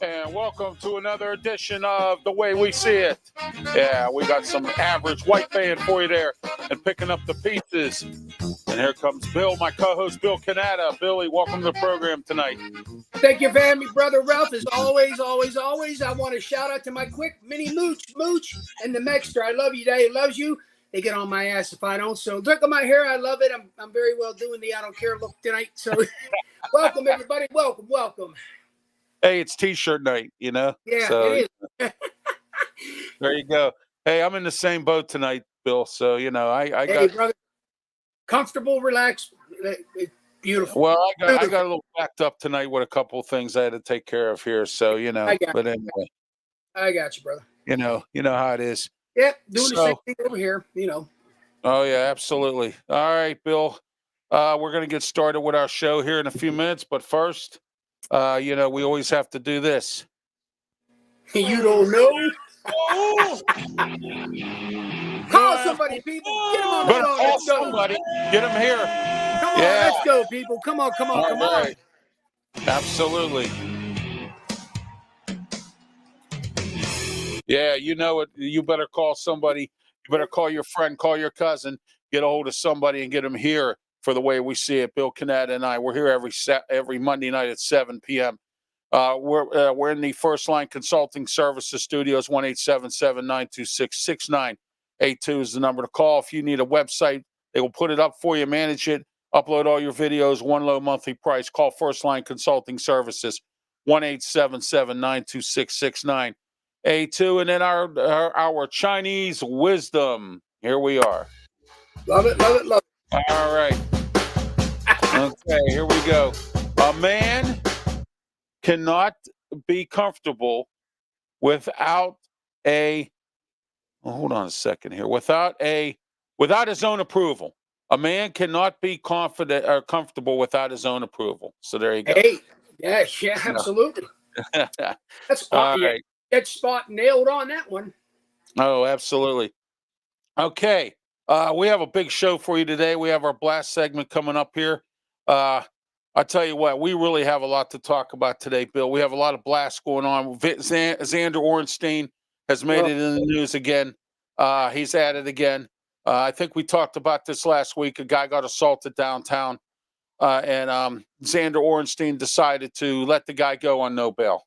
and welcome to another edition of The Way We See It. Yeah, we got some average white band for you there and picking up the pieces. And here comes Bill, my co-host, Bill Canatta. Billy, welcome to the program tonight. Thank you for having me, Brother Ralph. As always, I want to shout out to my quick mini Mooch, and the Mexter. I love you, Daddy loves you. They get on my ass if I don't. So look at my hair. I love it. I'm very well doing the I don't care look tonight. So welcome, everybody. Welcome. Hey, it's T-shirt night, you know? Yeah, so, it is. There you go. Hey, I'm in the same boat tonight, Bill. So, you know, I hey, brother, comfortable, relaxed, beautiful. Well, I got a little backed up tonight with a couple of things I had to take care of here. So, you know, but anyway. I got you, brother. You know how it is. Yep, doing the same thing over here, you know. Oh, yeah, absolutely. All right, Bill. We're going to get started with our show here in a few minutes. But first, you know, we always have to do this. You don't know? Call somebody, people. Get them on the phone. Call somebody. Get them here. Come on, let's go, people. Come on. Absolutely. Yeah, you know it. You better call somebody. You better call your friend, call your cousin, get a hold of somebody and get them here for The Way We See It. Bill Canatta and I, we're here every Monday night at 7 p.m. We're in the First Line Consulting Services Studios. 1-877-926-6982 is the number to call. If you need a website, they will put it up for you, manage it, upload all your videos, one low monthly price. Call First Line Consulting Services, 1-877-926-6982. And then our Chinese wisdom. Here we are. Love it. All right. Okay, here we go. A man cannot be comfortable without hold on a second here. Without his own approval. A man cannot be confident or comfortable without his own approval. So there you go. Hey, yeah, absolutely. That's all right. That spot nailed on that one. Oh, absolutely. Okay. We have a big show for you today. We have our blast segment coming up here. I tell you what, we really have a lot to talk about today, Bill. We have a lot of blasts going on. Xander Ornstein has made it in the news again. He's at it again. I think we talked about this last week. A guy got assaulted downtown, and Xander Ornstein decided to let the guy go on no bail.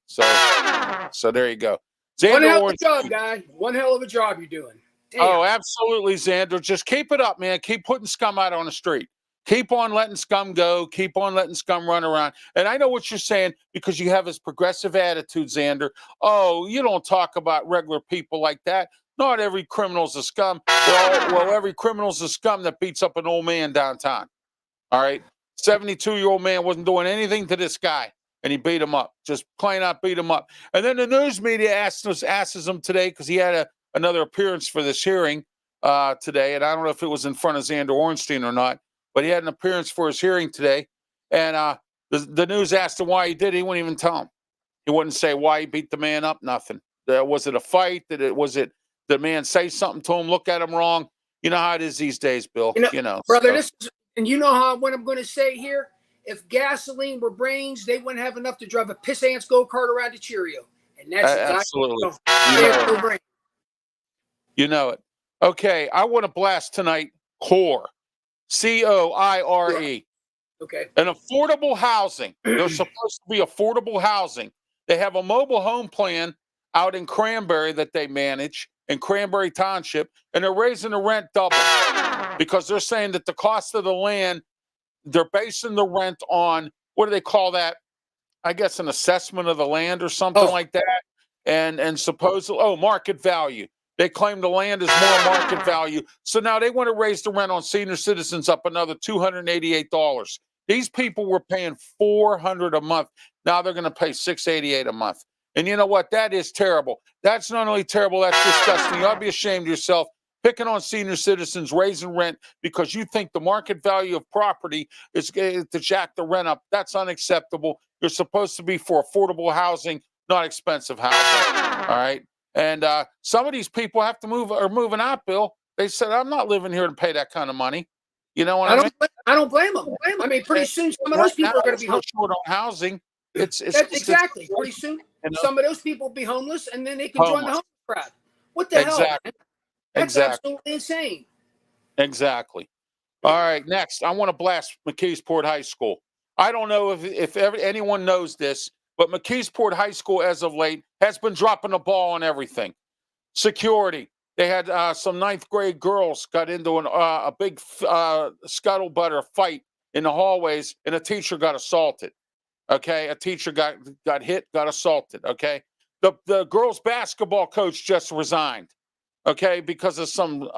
So there you go. One hell of a job, guy. One hell of a job you're doing. Damn. Oh, absolutely, Xander. Just keep it up, man. Keep putting scum out on the street. Keep on letting scum go. Keep on letting scum run around. And I know what you're saying because you have this progressive attitude, Xander. Oh, you don't talk about regular people like that. Not every criminal's a scum. Well, every criminal's a scum that beats up an old man downtown. All right? 72-year-old man wasn't doing anything to this guy, and he beat him up. Just plain out beat him up. And then the news media asks him today because he had another appearance for this hearing today, and I don't know if it was in front of Xander Ornstein or not, but he had an appearance for his hearing today, and the news asked him why he did it. He wouldn't even tell him. He wouldn't say why he beat the man up, nothing. Was it a fight? Did the man say something to him, look at him wrong? You know how it is these days, Bill. You know brother, and you know what I'm going to say here? If gasoline were brains, they wouldn't have enough to drive a piss ants go-kart around to Cheerio. And that's absolutely. You know it. Okay, I want to blast tonight CORE. COIRE. Okay. And affordable housing. They're supposed to be affordable housing. They have a mobile home plan out in Cranberry that they manage in Cranberry Township, and they're raising the rent double because they're saying that the cost of the land, they're basing the rent on, what do they call that? I guess an assessment of the land or something like that. And supposedly, market value. They claim the land is more market value. So now they want to raise the rent on senior citizens up another $288. These people were paying $400 a month. Now they're going to pay $688 a month. And you know what? That is terrible. That's not only terrible, that's disgusting. You ought to be ashamed of yourself picking on senior citizens, raising rent because you think the market value of property is to jack the rent up. That's unacceptable. You're supposed to be for affordable housing, not expensive housing. All right? And some of these people are moving out, Bill. They said, I'm not living here to pay that kind of money. You know what I mean? I don't blame them. I mean, pretty soon some of those people are going to be short on housing. It's That's just exactly. Pretty soon, you know? some of those people will be homeless, and then they can join the Homeless. homeless crowd. What the hell, Exactly. man? That's Exactly. absolutely insane. Exactly. All right, next, I want to blast McKeesport High School. I don't know if anyone knows this, but McKeesport High School, as of late, has been dropping the ball on everything. Security. They had some ninth grade girls got into a big scuttlebutt fight in the hallways, and a teacher got assaulted. Okay, a teacher got hit, got assaulted. Okay, the girls basketball coach just resigned. Okay, because of some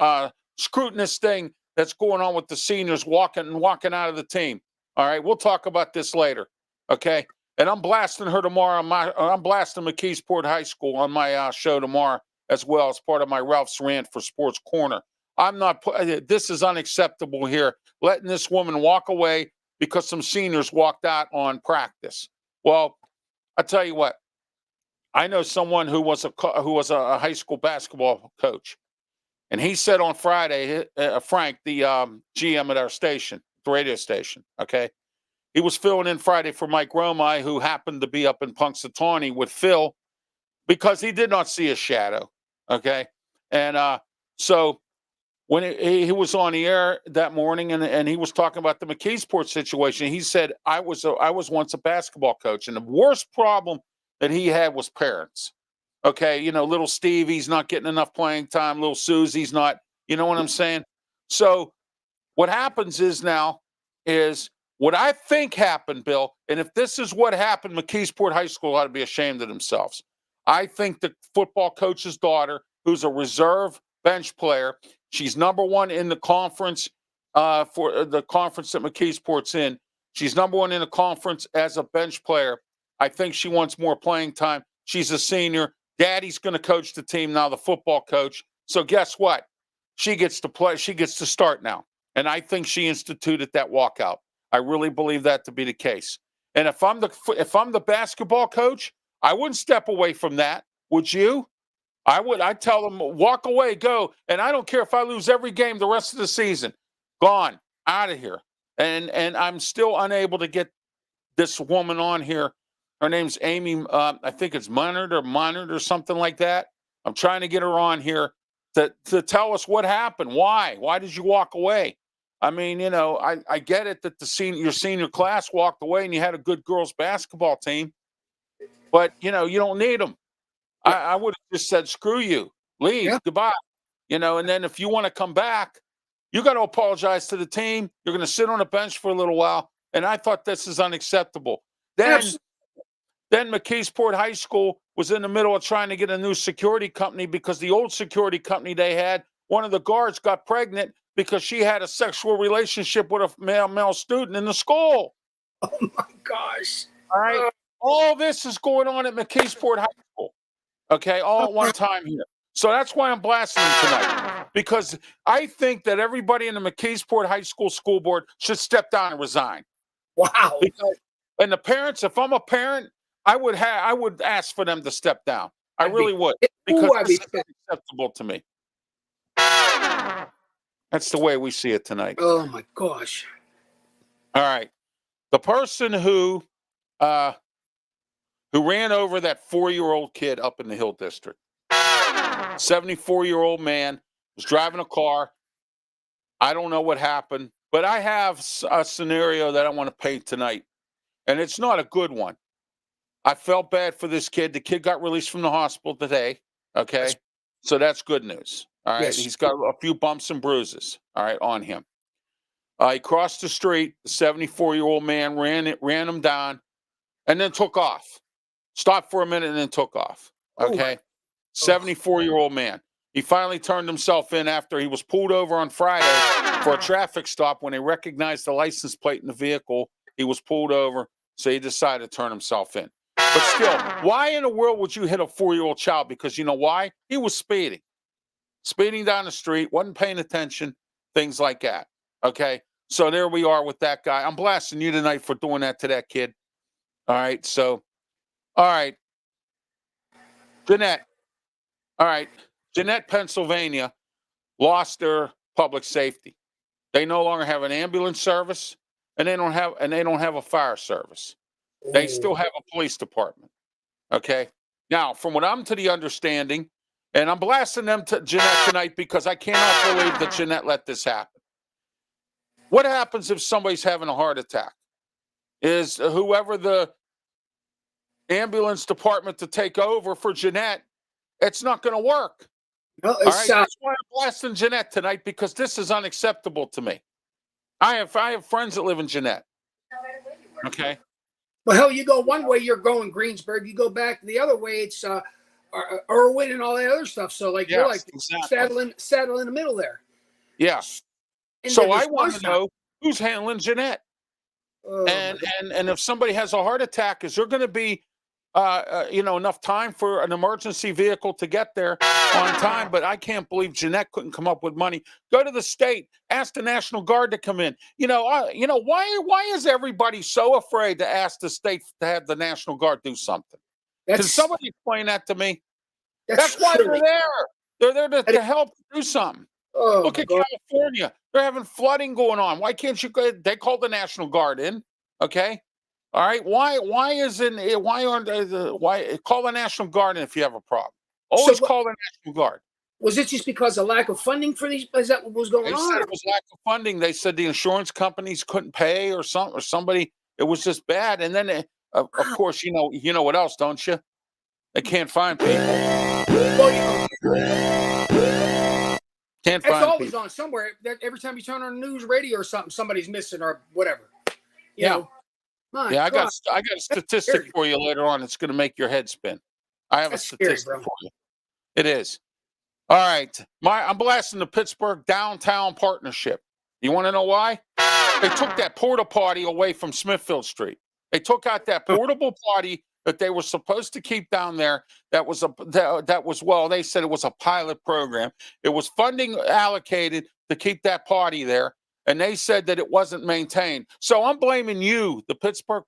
scrutinous thing that's going on with the seniors walking out of the team. All right, we'll talk about this later. Okay, and I'm blasting her tomorrow. I'm blasting McKeesport High School on my show tomorrow as well as part of my Ralph's Rant for Sports Corner. I'm not. This is unacceptable here. Letting this woman walk away because some seniors walked out on practice. Well, I tell you what. I know someone who was a high school basketball coach, and he said on Friday, Frank, the GM at our station, the radio station, okay, he was filling in Friday for Mike Romai, who happened to be up in Punxsutawney with Phil because he did not see a shadow, okay, and so when he was on the air that morning and he was talking about the McKeesport situation, he said, I was once a basketball coach, and the worst problem that he had was parents. Okay, little Stevie's not getting enough playing time, little Susie's not, you know what I'm saying? So what happens is what I think happened, Bill, and if this is what happened, McKeesport High School ought to be ashamed of themselves. I think the football coach's daughter, who's a reserve bench player, she's number one in the conference for the conference that McKeesport's in. She's number one in the conference as a bench player. I think she wants more playing time. She's a senior. Daddy's going to coach the team now, the football coach. So guess what? She gets to play. She gets to start now. And I think she instituted that walkout. I really believe that to be the case. And if I'm the basketball coach, I wouldn't step away from that. Would you? I would. I'd tell them, walk away, go. And I don't care if I lose every game the rest of the season. Gone, out of here. And I'm still unable to get this woman on here. Her name's Amy. I think it's Monard or something like that. I'm trying to get her on here to tell us what happened. Why? Why did you walk away? I mean, I get it that your senior class walked away and you had a good girls basketball team, but you don't need them. I would have just said, screw you, leave, goodbye. And then if you want to come back, you got to apologize to the team. You're going to sit on a bench for a little while. And I thought this is unacceptable. Then McKeesport High School was in the middle of trying to get a new security company because the old security company they had, one of the guards got pregnant because she had a sexual relationship with a male student in the school. Oh my gosh. All right. All this is going on at McKeesport High School. Okay, all at one time here. So that's why I'm blasting them tonight. Because I think that everybody in the McKeesport High School school board should step down and resign. Wow. And the parents, if I'm a parent, I would ask for them to step down. I really would. Because it's unacceptable to me. That's the way we see it tonight. Oh my gosh. All right. The person who ran over that 4-year-old kid up in the Hill District. 74-year-old man was driving a car. I don't know what happened, but I have a scenario that I want to paint tonight, and it's not a good one. I felt bad for this kid. The kid got released from the hospital today, okay? So that's good news, all right? Yes. He's got a few bumps and bruises, all right, on him. He crossed the street. The 74-year-old man ran him down and then took off. Stopped for a minute and then took off, okay? 74-year-old man. He finally turned himself in after he was pulled over on Friday for a traffic stop. When they recognized the license plate in the vehicle, he was pulled over, so he decided to turn himself in. But still, why in the world would you hit a 4-year-old child? Because you know why? He was speeding down the street, wasn't paying attention, things like that, okay? So there we are with that guy. I'm blasting you tonight for doing that to that kid. All right, so, all right. Jeanette. All right. Jeanette, Pennsylvania, lost their public safety. They no longer have an ambulance service, and they don't have a fire service. They Oh. still have a police department. Okay. Now, from what I'm to the understanding, and I'm blasting them to Jeanette tonight because I cannot believe that Jeanette let this happen. What happens if somebody's having a heart attack? Is whoever the ambulance department to take over for Jeanette, it's not going to work. No, All right. That's why I'm blasting Jeanette tonight, because this is unacceptable to me. I have friends that live in Jeanette. Okay. well, hell, you go one way, you're going Greensburg. You go back the other way, it's Irwin and all that other stuff. So, like, you're like exactly. saddle in the middle there. Yeah. And So I want to know who's handling Jeanette. Oh, and if somebody has a heart attack, is there going to be enough time for an emergency vehicle to get there on time? But I can't believe Jeanette couldn't come up with money. Go to the state, ask the National Guard to come in. Why is everybody so afraid to ask the state to have the National Guard do something? Can somebody explain that to me? That's why they're there. They're there to help do something. Oh, look at California. They're having flooding going on. Why can't you go? They called the National Guard in. Okay. All right. Why call the National Guard in if you have a problem? Always call the National Guard. Was it just because of lack of funding for these? Is that what was going on? They said it was lack of funding. They said the insurance companies couldn't pay or something, or somebody. It was just bad. And then, of course, you know what else, don't you? They can't find people. Can't That's find always people. on somewhere. Every time you turn on the news, radio or something, somebody's missing or whatever. You know? I got a statistic for you later on. It's going to make your head spin. I have a statistic for you. It is. All right. I'm blasting the Pittsburgh Downtown Partnership. You want to know why? They took that porta potty away from Smithfield Street. They took out that portable potty that they were supposed to keep down there. They said it was a pilot program. It was funding allocated to keep that potty there. And they said that it wasn't maintained. So I'm blaming you, the Pittsburgh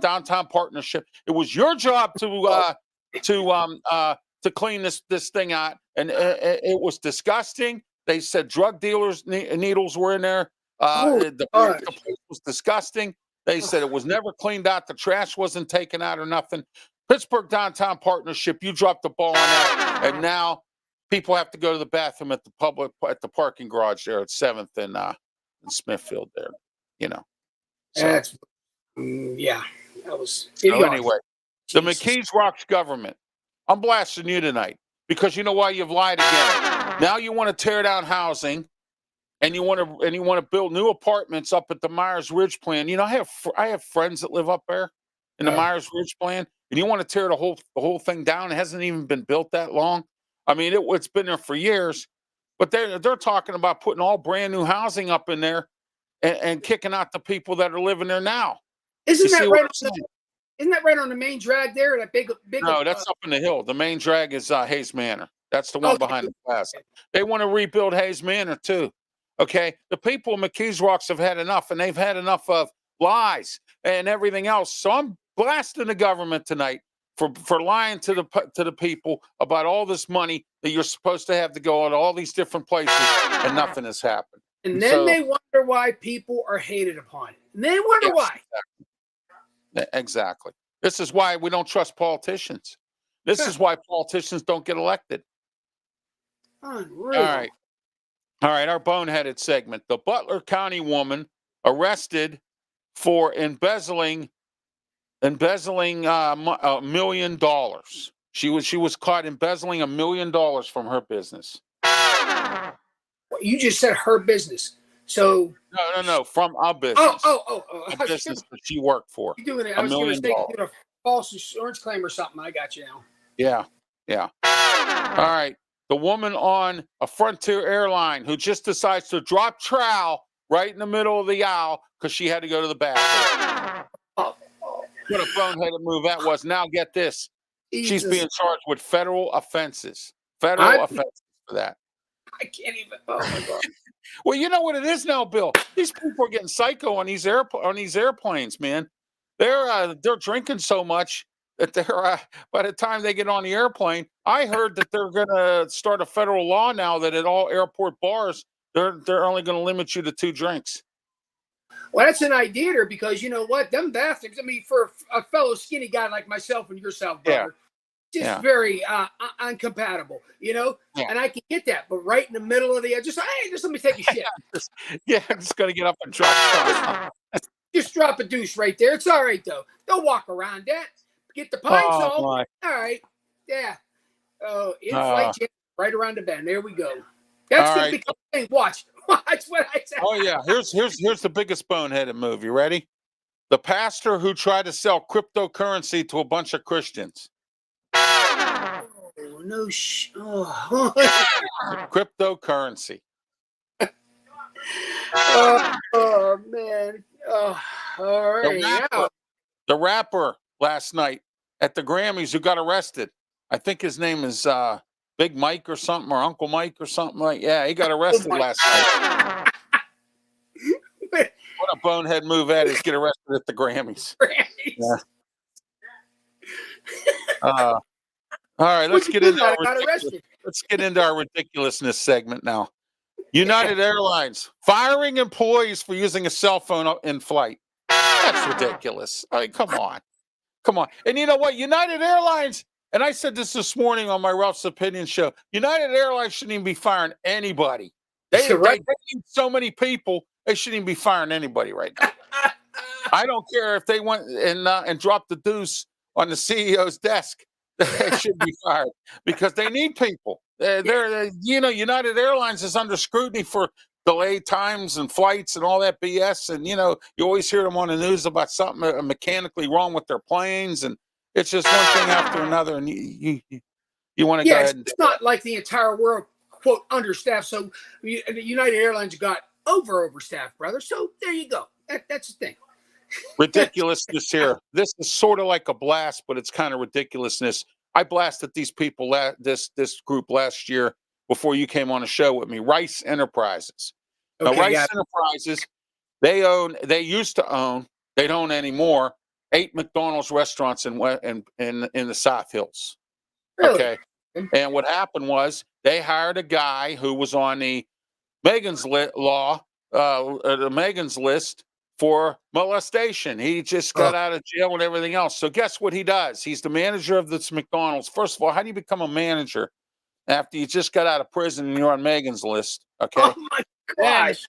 Downtown Partnership. It was your job to clean this thing out, and it was disgusting. They said drug dealers' needles were in there. The place was disgusting. They said it was never cleaned out. The trash wasn't taken out or nothing. Pittsburgh Downtown Partnership, you dropped the ball on that, and now people have to go to the bathroom at the parking garage there at 7th and in Smithfield there, So. That was. So anyway, the McKees Rocks government. I'm blasting you tonight because you know why? You've lied again. Now you want to tear down housing, and you want to build new apartments up at the Myers Ridge plan. I have friends that live up there in the Myers Ridge plan, and you want to tear the whole thing down. It hasn't even been built that long. I mean, it's been there for years. But they're talking about putting all brand new housing up in there and kicking out the people that are living there now. Isn't that right on the main drag there? That big. No, that's up in the hill. The main drag is Hayes Manor. That's the one behind the plaza. They want to rebuild Hayes Manor too. Okay, the people in McKees Rocks have had enough, and they've had enough of lies and everything else. So I'm blasting the government tonight for lying to the people about all this money that you're supposed to have to go to all these different places, and nothing has happened. And then they wonder why people are hated upon. And they wonder why. Exactly. This is why we don't trust politicians. This is why politicians don't get elected. Unreal. All right. Our boneheaded segment. The Butler County woman arrested for embezzling $1 million. She was caught embezzling $1 million from her business. You just said her business. So no, from a business. A business that she worked for. You're doing it. I was going to say you did a false insurance claim or something. I got you now. Yeah. All right. The woman on a Frontier airline who just decides to drop trowel right in the middle of the aisle because she had to go to the bathroom. What a boneheaded move that was. Now get this. Jesus. She's being charged with federal offenses. Offenses for that. I can't even. Oh my God. Well, you know what it is now, Bill. These people are getting psycho on these airplanes, man. They're drinking so much that they're by the time they get on the airplane, I heard that they're going to start a federal law now that at all airport bars they're only going to limit you to 2 drinks. Well, that's an idea there because you know what? Them bathrooms, I mean, for a fellow skinny guy like myself and yourself, Yeah, brother, just yeah, very uncompatible, you know? yeah. And I can get that. But right in the middle of the, just let me take a shit. Just, yeah, I'm just gonna get up and drop stuff. Just drop a douche right there. It's all right, though. Don't walk around that. Get the pine Oh sol. my. All right. Yeah. Oh, Uh, in-flight jet right around the bend. There we go. That's all going to right. become a thing. Watch. Watch what I say. Oh yeah. Here's the biggest boneheaded move. You ready? The pastor who tried to sell cryptocurrency to a bunch of Christians. Oh, no. Oh. Cryptocurrency. Oh, man. Oh, all The right. Yeah. rapper. The rapper last night at the Grammys who got arrested. I think his name is Big Mike or something, or Uncle Mike or something like. Yeah, he got arrested last night. What a bonehead move that is! Get arrested at the Grammys. Yeah. All right, let's get into let's get into our ridiculousness segment now. United Airlines firing employees for using a cell phone in flight. That's ridiculous. I mean, come on. Come on. And you know what? United Airlines, and I said this morning on my Ralph's Opinion show, United Airlines shouldn't even be firing anybody. They need so many people, they shouldn't even be firing anybody right now. I don't care if they went and dropped the deuce on the CEO's desk. They should be fired because they need people. United Airlines is under scrutiny for delayed times and flights and all that BS. And, you always hear them on the news about something mechanically wrong with their planes. And it's just one thing after another. And you want to go ahead and it's not like the entire world, quote, understaffed. So United Airlines got overstaffed, brother. So there you go. That's the thing. Ridiculousness here. This is sort of like a blast, but it's kind of ridiculousness. I blasted these people, this group last year before you came on the show with me. Rice Enterprises. Now, Rice Enterprises, they used to own, they don't anymore, 8 McDonald's restaurants in the South Hills. Really? Okay. And what happened was they hired a guy who was on the Megan's list for molestation. He just got out of jail and everything else. So guess what he does? He's the manager of this McDonald's. First of all, how do you become a manager after you just got out of prison and you're on Megan's list? Okay. Oh my gosh.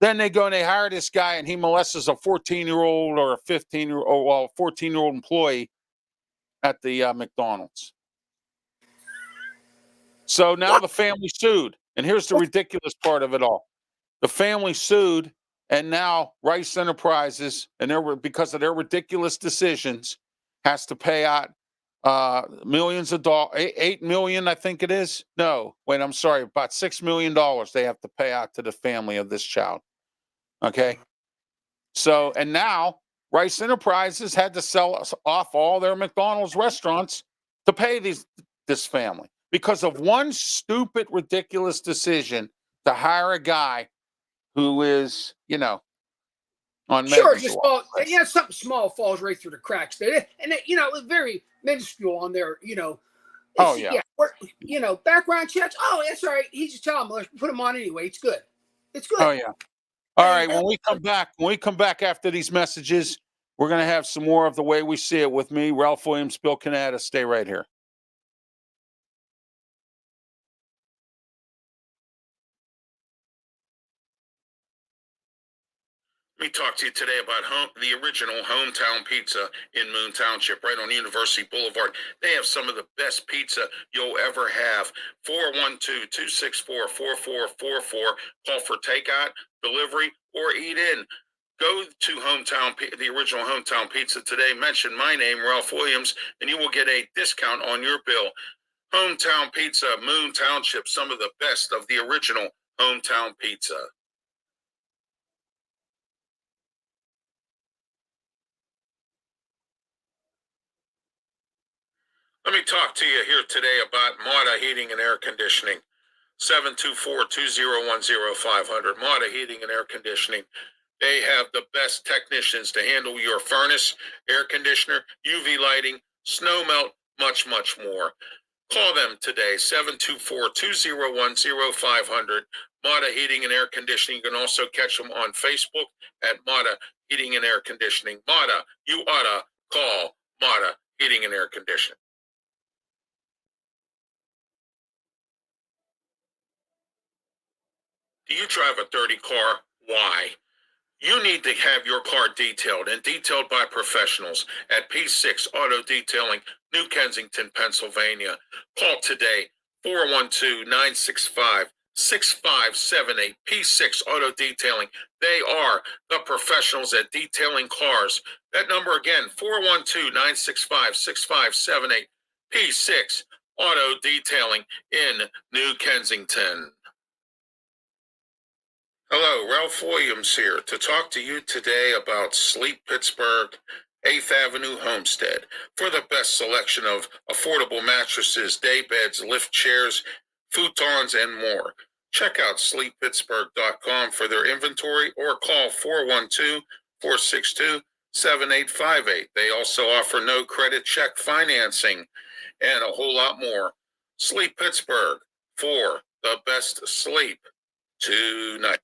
Then they go and they hire this guy and he molests a 14-year-old or a 15-year-old, well, 14-year-old employee at the McDonald's. So now the family sued. And here's the ridiculous part of it all. The family sued, and now Rice Enterprises, and because of their ridiculous decisions, has to pay out millions of dollars, $8 million, I think it is. No, wait, I'm sorry, about $6 million they have to pay out to the family of this child. Okay. So, and now Rice Enterprises had to sell off all their McDonald's restaurants to pay this family because of one stupid, ridiculous decision to hire a guy who is, on sure, just something small falls right through the cracks there, and it was very minuscule on there. Background checks. Oh, that's all right. He's just telling them, let's put him on anyway. It's good. It's good. Oh yeah. All right. When we come back after these messages, we're gonna have some more of The Way We See It with me, Ralph Williams, Bill Canatta. Stay right here. Let me talk to you today about the original Hometown Pizza in Moon Township, right on University Boulevard. They have some of the best pizza you'll ever have. 412-264-4444. Call for takeout, delivery, or eat in. Go to the original Hometown Pizza today. Mention my name, Ralph Williams, and you will get a discount on your bill. Hometown Pizza, Moon Township, some of the best of the original Hometown Pizza. Let me talk to you here today about Mata Heating and Air Conditioning. 724-201-0500. Mata Heating and Air Conditioning. They have the best technicians to handle your furnace, air conditioner, UV lighting, snow melt, much, much more. Call them today, 724-201-0500. Mata Heating and Air Conditioning. You can also catch them on Facebook at Mata Heating and Air Conditioning. Mata, you oughta call Mata Heating and Air Conditioning. Do you drive a dirty car? Why? You need to have your car detailed and detailed by professionals at P6 Auto Detailing, New Kensington, Pennsylvania. Call today, 412-965-6578. P6 Auto Detailing. They are the professionals at detailing cars. That number again, 412-965-6578. P6 Auto Detailing in New Kensington. Hello, Ralph Williams here to talk to you today about Sleep Pittsburgh, 8th Avenue, Homestead. For the best selection of affordable mattresses, day beds, lift chairs, futons, and more. Check out sleeppittsburgh.com for their inventory or call 412-462-7858. They also offer no credit check financing and a whole lot more. Sleep Pittsburgh for the best sleep tonight.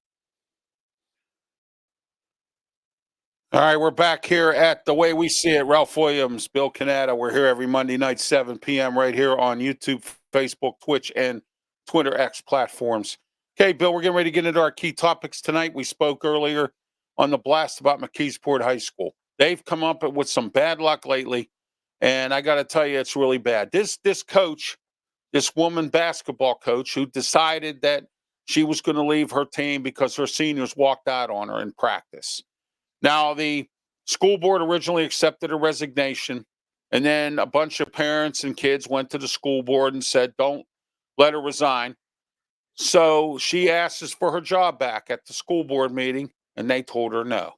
All right, we're back here at The Way We See It. Ralph Williams, Bill Canatta. We're here every Monday night, 7 p.m. right here on YouTube, Facebook, Twitch, and Twitter X platforms. Okay, Bill, we're getting ready to get into our key topics tonight. We spoke earlier on the blast about McKeesport High School. They've come up with some bad luck lately, and I got to tell you, it's really bad. This coach, this woman basketball coach who decided that she was going to leave her team because her seniors walked out on her in practice. Now, the school board originally accepted her resignation, and then a bunch of parents and kids went to the school board and said, don't let her resign. So she asks for her job back at the school board meeting, and they told her no.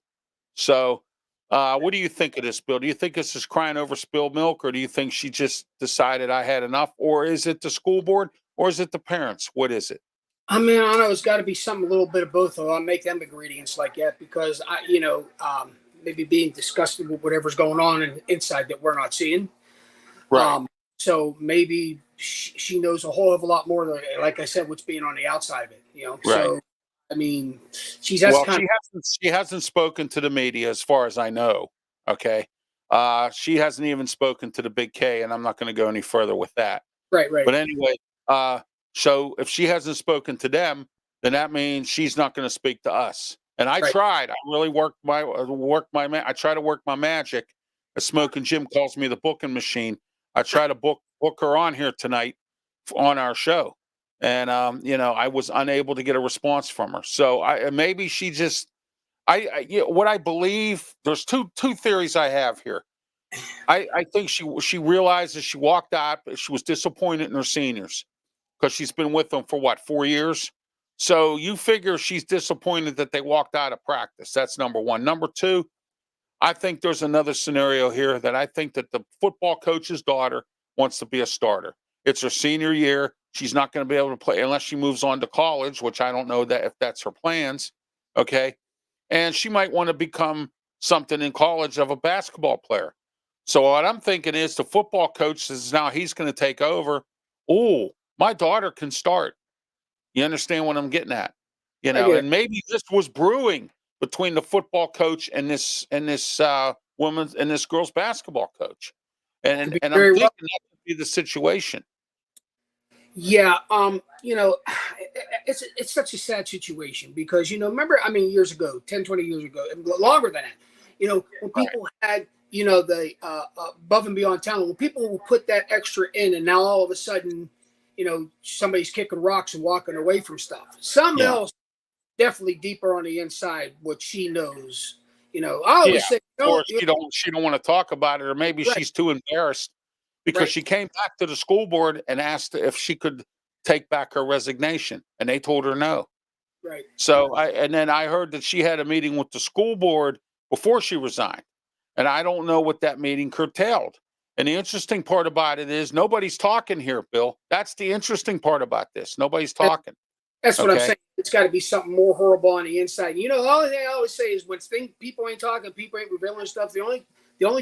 So what do you think of this, Bill? Do you think this is crying over spilled milk, or do you think she just decided I had enough? Or is it the school board, or is it the parents? What is it? I mean, I don't know. It's got to be something a little bit of both. I'll make them ingredients like that because maybe being disgusted with whatever's going on inside that we're not seeing. Right. So maybe she knows a whole of a lot more, like I said, what's being on the outside of it. Right. So I mean, she hasn't spoken to the media as far as I know. Okay. She hasn't even spoken to the Big K, and I'm not going to go any further with that. Right. But anyway, so if she hasn't spoken to them, then that means she's not going to speak to us. And I tried. I really I try to work my magic. As Smoking Jim calls me the booking machine. I try to book her on here tonight on our show. And I was unable to get a response from her. So maybe she just what I believe, there's two theories I have here. I think she realizes she walked out, but she was disappointed in her seniors because she's been with them for 4 years. So you figure she's disappointed that they walked out of practice. That's number one. Number two, I think there's another scenario here that I think that the football coach's daughter wants to be a starter. It's her senior year. She's not going to be able to play unless she moves on to college, which I don't know that if that's her plans. Okay. And she might want to become something in college of a basketball player. So what I'm thinking is the football coach says now he's going to take over. Oh, my daughter can start. You understand what I'm getting at? And maybe this was brewing between the football coach and this woman's and this girl's basketball coach. And I'm thinking that could be the situation. Yeah, it's such a sad situation because, remember, years ago, 10, 20 years ago, longer than that, when people had, the above and beyond talent, when people will put that extra in and now all of a sudden, somebody's kicking rocks and walking away from stuff. Something else definitely deeper on the inside, what she knows, I always say, or she don't want to talk about it, or maybe she's too embarrassed. Because she came back to the school board and asked if she could take back her resignation, and they told her no. Right. So then I heard that she had a meeting with the school board before she resigned, and I don't know what that meeting curtailed. And the interesting part about it is nobody's talking here, Bill. That's the interesting part about this. Nobody's talking. That's what I'm saying. It's got to be something more horrible on the inside. The only thing I always say is when people ain't talking, people ain't revealing stuff. The only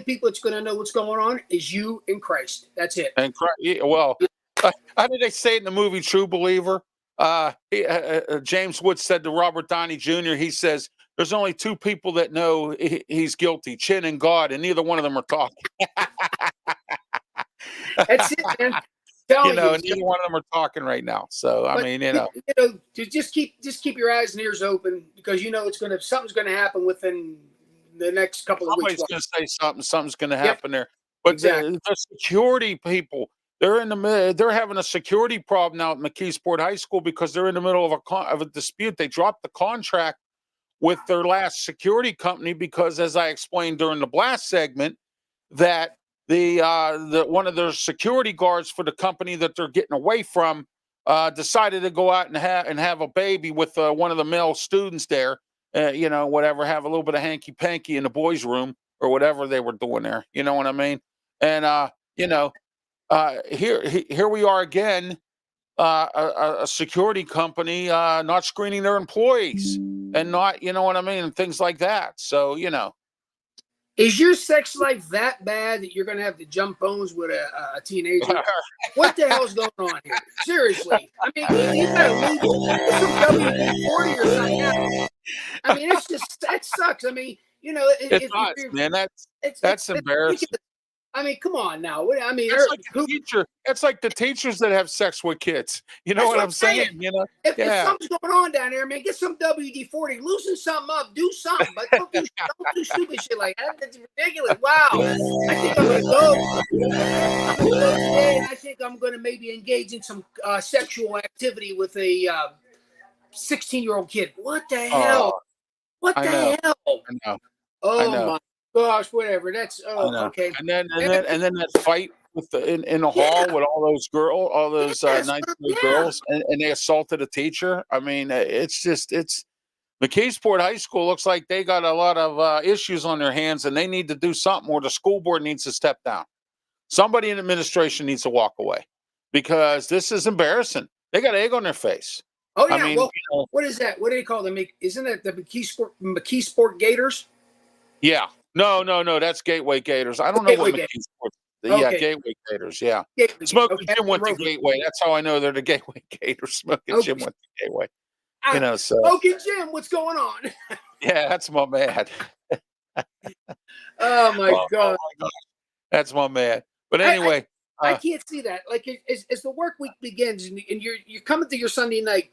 people that's going to know what's going on is you and Christ. That's it. And well, How did they say it in the movie True Believer? James Woods said to Robert Downey Jr., he says, there's only two people that know he's guilty, Chin and God, and neither one of them are talking. That's it, man. Telling you, and neither one of them are talking right now. So, I mean, just keep your eyes and ears open because something's gonna happen within the next couple of weeks. Somebody's going to say something. Something's going to Yep. happen there. But Exactly. the security people, they're having a security problem now at McKeesport High School because they're in the middle of a dispute. They dropped the contract with their last security company because, as I explained during the blast segment, that the one of their security guards for the company that they're getting away from decided to go out and have a baby with one of the male students there. Whatever, have a little bit of hanky panky in the boys' room or whatever they were doing there. You know what I mean? And here we are again, a security company not screening their employees and not, you know what I mean, and things like that. So is your sex life that bad that you're going to have to jump bones with a teenager? What the hell's going on here? Seriously. I mean, you got to lose some WD-40 or something now. I mean, that sucks. I mean, it's nuts, man. That's embarrassing. I mean, come on now. I mean, it's like the teacher. It's like the teachers that have sex with kids. You know what I'm saying? If something's going on down there, man, get some WD-40, loosen something up, do something, but don't do stupid shit like that. That's ridiculous. Wow. I think I'm gonna go. Today, and I think I'm gonna maybe engage in some sexual activity with a 16-year-old kid. What the hell? What the hell? I know. Oh my gosh, whatever. That's okay. And then that fight with in the hall with all those 19 girls, and they assaulted a teacher. I mean, it's McKeesport High School looks like they got a lot of issues on their hands, and they need to do something, or the school board needs to step down. Somebody in administration needs to walk away because this is embarrassing. They got egg on their face. Oh yeah. I mean, what is that? What do they call them? Isn't it the McKeesport Gators? Yeah. No. That's Gateway Gators. I don't know what McKeesport. Yeah, Gateway Gators. Yeah. Smoking Jim went to Gateway. That's how I know they're the Gateway Gators. Smoking Jim went to Gateway. So. Smoking Jim, what's going on? Yeah, that's my man. Oh my God. That's my man. But anyway, I can't see that. Like as the work week begins and you're coming to your Sunday night,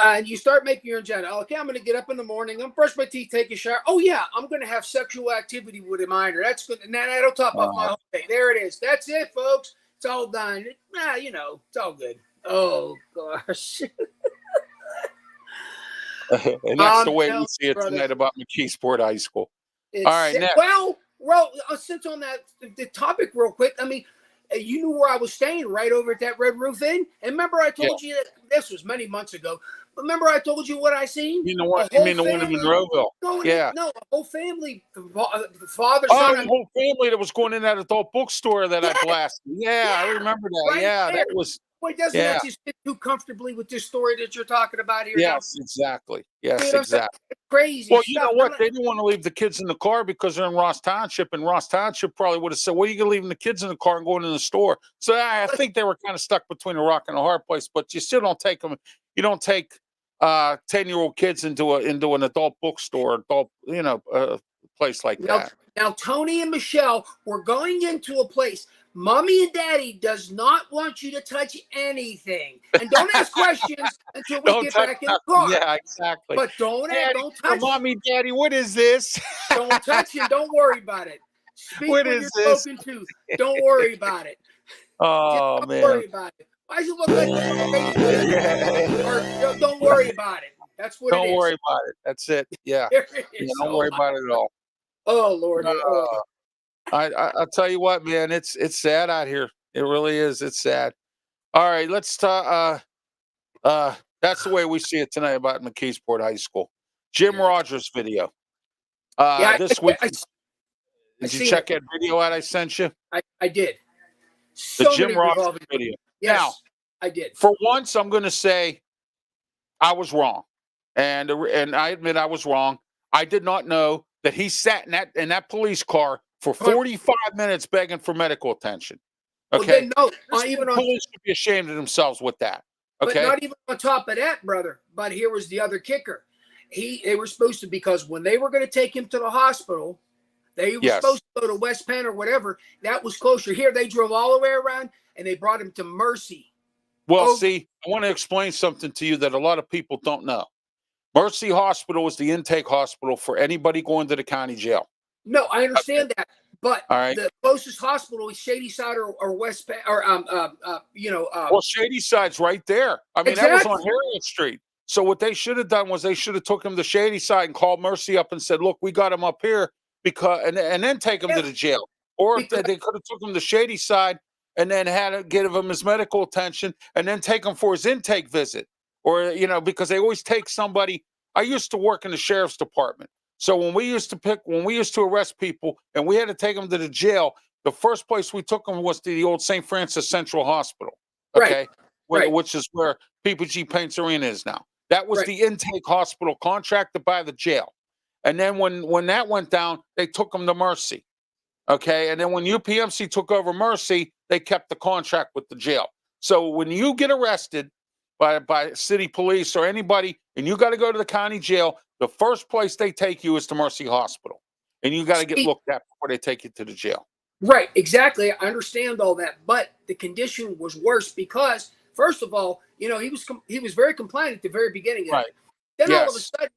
and you start making your agenda. Okay, I'm going to get up in the morning. I'm going to brush my teeth, take a shower. Oh yeah, I'm going to have sexual activity with a minor. That's good, and that'll top off my whole day. There it is. That's it, folks. It's all done. It's all good. Oh gosh. And that's the way we see it tonight about McKeesport High School. All right, now. Well, since on that the topic real quick. I mean, you knew where I was staying, right over at that Red Roof Inn. And remember, I told you that this was many months ago. Remember, I told you what I seen. You know what? You mean the one in Monroeville? No, a whole family, the father, son. The whole family that was going in that adult bookstore that I blasted. Yeah, I remember that. Right that there. was. Boy, doesn't that just fit too comfortably with this story that you're talking about here? Yes, exactly. Yes, exactly. Crazy. Well, you know what? They didn't want to leave the kids in the car because they're in Ross Township, and Ross Township probably would have said, "Well, you can leaving the kids in the car and going in the store." So I think they were kind of stuck between a rock and a hard place. But you still don't take them. You don't take 10-year-old kids into an adult bookstore, place like that. Now, Tony and Michelle, we're going into a place. Mommy and Daddy does not want you to touch anything, and don't ask questions until we get back in the car. Yeah, exactly. But don't touch. Mommy, Daddy, what is this? Don't touch it. Don't worry about it. Speak what when is you're this? spoken to. Don't worry about it. Oh don't man. Worry about it. Why does it look like? Or don't worry about it. That's what. Don't worry about it. That's it. Yeah. Don't worry about it at all. Oh Lord. I'll tell you what, man, it's sad out here. It really is. It's sad. All right, let's talk. That's the way we see it tonight about McKeesport High School. Jim Rogers video. This week. Did you check that video out I sent you? I did. The Jim Rogers video. Yes, now, I did. For once, I'm going to say I was wrong, and I admit I was wrong. I did not know that he sat in that police car for 45 minutes begging for medical attention. Well, Okay, then no, this even on, police should be ashamed of themselves with that. but Okay, not even on top of that, brother. But here was the other kicker. They were supposed to, because when they were going to take him to the hospital, they were yes. supposed to go to West Penn or whatever. That was closer. Here they drove all the way around and they brought him to Mercy. Well, Over. see, I want to explain something to you that a lot of people don't know. Mercy Hospital is the intake hospital for anybody going to the county jail. No, I Okay. understand that, but All right. the closest hospital is Shady Side or West Penn or Well, Shady Side's right there. I mean, that was on exactly. Harriet Street. So what they should have done was they should have took him to Shady Side and called Mercy up and said, "Look, we got him up here because," and then take him Yeah, to the jail. Or if because they could have took him to Shady Side and then had to give him his medical attention and then take him for his intake visit. Or because they always take somebody. I used to work in the sheriff's department. So when we used to arrest people and we had to take them to the jail, the first place we took them was to the old St. Francis Central Hospital. right, Okay, right, which is where PPG Paints Arena is now. That was right. the intake hospital contracted by the jail. And then when that went down, they took them to Mercy. Okay, and then when UPMC took over Mercy, they kept the contract with the jail. So when you get arrested by city police or anybody, and you got to go to the county jail, the first place they take you is to Mercy Hospital, and you got to get See, looked at before they take you to the jail. right, exactly. I understand all that, but the condition was worse because, first of all, he was very compliant at the very beginning of Right. it. Then all of a Yes. sudden,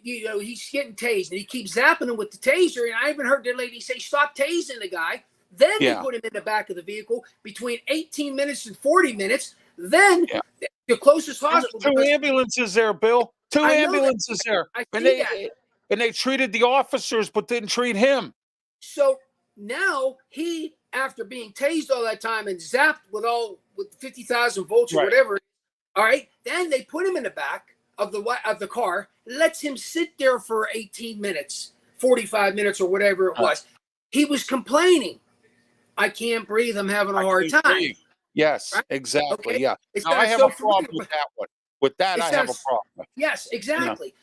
he's getting tased, and he keeps zapping him with the taser. And I even heard the lady say, "Stop tasing the guy." Then they Yeah. put him in the back of the vehicle between 18 minutes and 40 minutes. Then Yeah. the closest There was hospital. two ambulances there, Bill. Two I know that. ambulances there, I and see that. they treated the officers but didn't treat him. So now he, after being tased all that time and zapped with 50,000 volts or Right. whatever, all right, then they put him in the back of the car, lets him sit there for 18 minutes, 45 minutes or whatever it was. He was complaining. I can't breathe. I'm having a hard time. Breathe. Yes, Right? exactly. Okay. Yeah. It's Now I not have so a problem familiar, with that one. With that, it's I have a not, problem. yes, You know. exactly.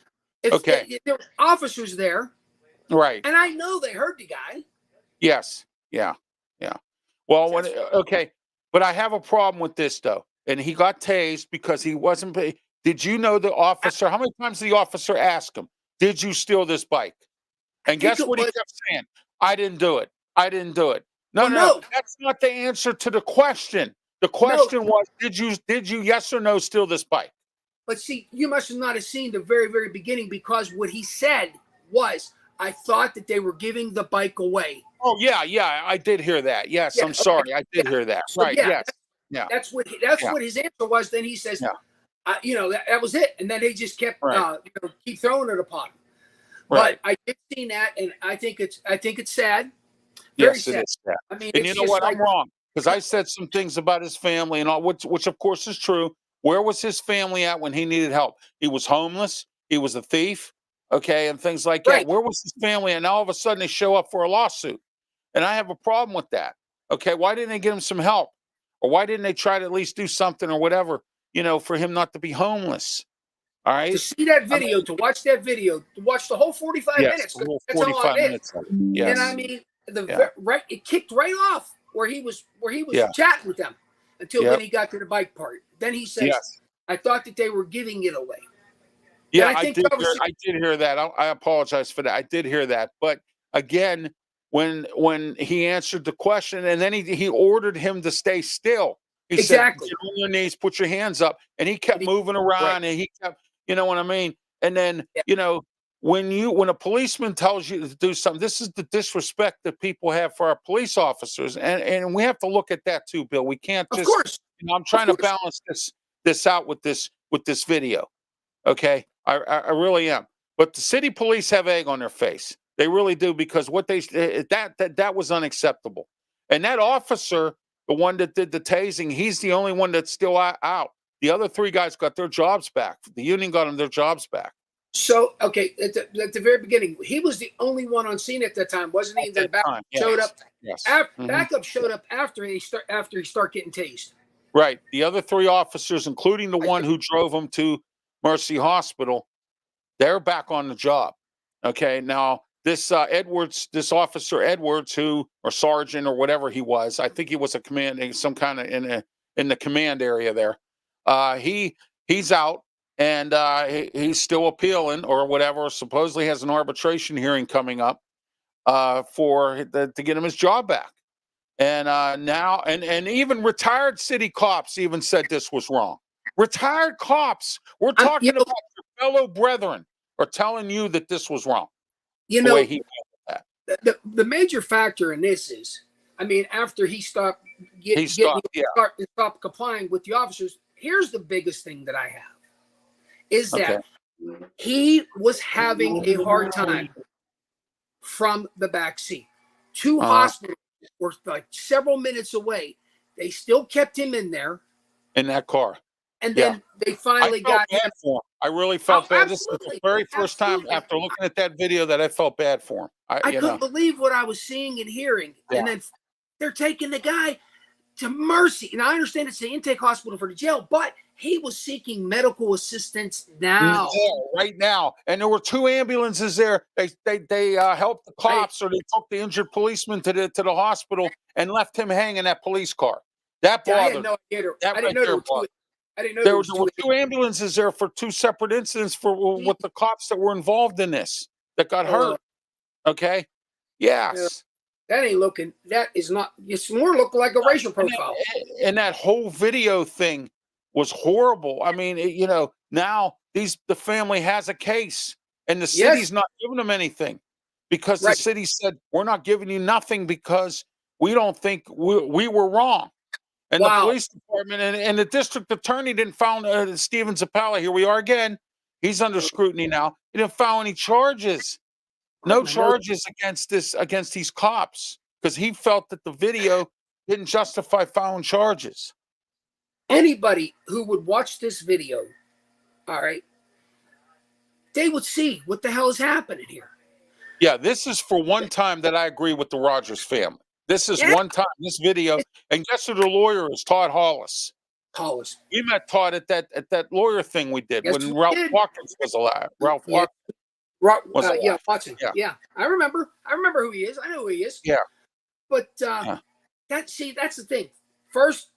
Okay. There were officers there, Right. and I know they heard the guy. Yes. Yeah. Yeah. Well, That's okay, but I have a problem with this though. And he got tased because he wasn't pay. Did you know the officer? How many times did the officer ask him, "Did you steal this bike?" I And think guess it what he was. kept saying? "I didn't do it. I didn't do it." No, Well, no, no. no, That's not the answer to the question. The no. question was, did you, yes or no, steal this bike? But see, you must have not have seen the very, very beginning, because what he said was, "I thought that they were giving the bike away." Oh, yeah, yeah, I did hear that. Yes, Yeah, I'm okay, sorry. I did yeah. hear that. So Right, yeah, yes. Yeah, that's yeah, what his answer was. Then he says, yeah. that was it, and then they just kept Right, keep throwing it upon him. right. But I did see that, and I think it's sad, very Yes, it sad. is that. I mean, And you it's know just what? I'm like, wrong because I said some things about his family and all, which of course is true. Where was his family at when he needed help? He was homeless. He was a thief. Okay, and things like that. right. Where was his family? And all of a sudden they show up for a lawsuit, and I have a problem with that. Okay, why didn't they give him some help, or why didn't they try to at least do something or whatever? For him not to be homeless. All To right. see that I video, mean, to watch that video, to watch the whole 45 yes, minutes, the 'cause whole that's how long 45 it is. minutes of it. And I Yes. mean, Yeah. it kicked right off where he was Yeah. chatting with them until then Yep. he got to the bike part. Then he says, Yes. "I thought that they were giving it away." And Yeah, I think obviously, I did hear that. I apologize for that. I did hear that. But again, when he answered the question and then he ordered him to stay still. He said, exactly. "Get on your knees, put your hands up." And he kept And he, moving right. around and he kept, you know what I mean? And then, Yeah. when a policeman tells you to do something, this is the disrespect that people have for our police officers. And we have to look at that too, Bill. We can't Of just, course. I'm Of trying to course. balance this out with this video. Okay, I really am. But the city police have egg on their face. They really do because what that was unacceptable. And that officer, the one that did the tasing, he's the only one that's still out. The other three guys got their jobs back. The union got them their jobs back So, okay, at the very beginning, he was the only one on scene at that time, wasn't he? at Then that back time. showed Yes, up. yes. Backup showed up after he start getting tased. Right. The other three officers, including the I one think, who drove him to Mercy Hospital, they're back on the job. Okay. Now this Edwards, this officer Edwards, or sergeant or whatever he was, I think he was some kind of in the command area there. He's out, and he's still appealing or whatever. Supposedly has an arbitration hearing coming up to get him his job back. And now, and even retired city cops even said this was wrong. Retired cops, we're talking about your fellow brethren, are telling you that this was wrong. You the know, way he that. The major factor in this is, I mean, after he stopped stopped complying with the officers, here's the biggest thing that I have is that he was having a hard time from the back seat. Two hospitals were like several minutes away. They still kept him in there. In that car. And then they finally got him. For him. I really felt bad. This is the very first time after looking at that video that I felt bad for him. I couldn't believe what I was seeing and hearing. Yeah. And then they're taking the guy to Mercy. And I understand it's the intake hospital for the jail, but he was seeking medical assistance now. Yeah, right now. And there were 2 ambulances there. They helped the cops, or they took the injured policeman to the hospital and left him hanging in that police car. That bothered. I didn't know there were 2 ambulances there for 2 separate incidents with the cops that were involved in this that got hurt. Okay. Yes. That ain't looking. That is not. It's more looking like a racial profile. And that whole video thing was horrible. I mean, now the family has a case, and the city's not giving them anything because the city said, we're not giving you nothing because we don't think we were wrong. And the police department and the district attorney didn't found Steven Zappala. Here we are again. He's under scrutiny now. He didn't file any charges. No charges against these cops because he felt that the video didn't justify filing charges. Anybody who would watch this video, all right, they would see what the hell is happening here. Yeah, this is for one time that I agree with the Rogers family. This is one time, this video. And guess who the lawyer is? Todd Hollis. We met Todd at that lawyer thing we did when Ralph Watkins was alive. Ralph Watkins. Watson. Yeah. I remember who he is. I know who he is. Yeah. But that's the thing. First,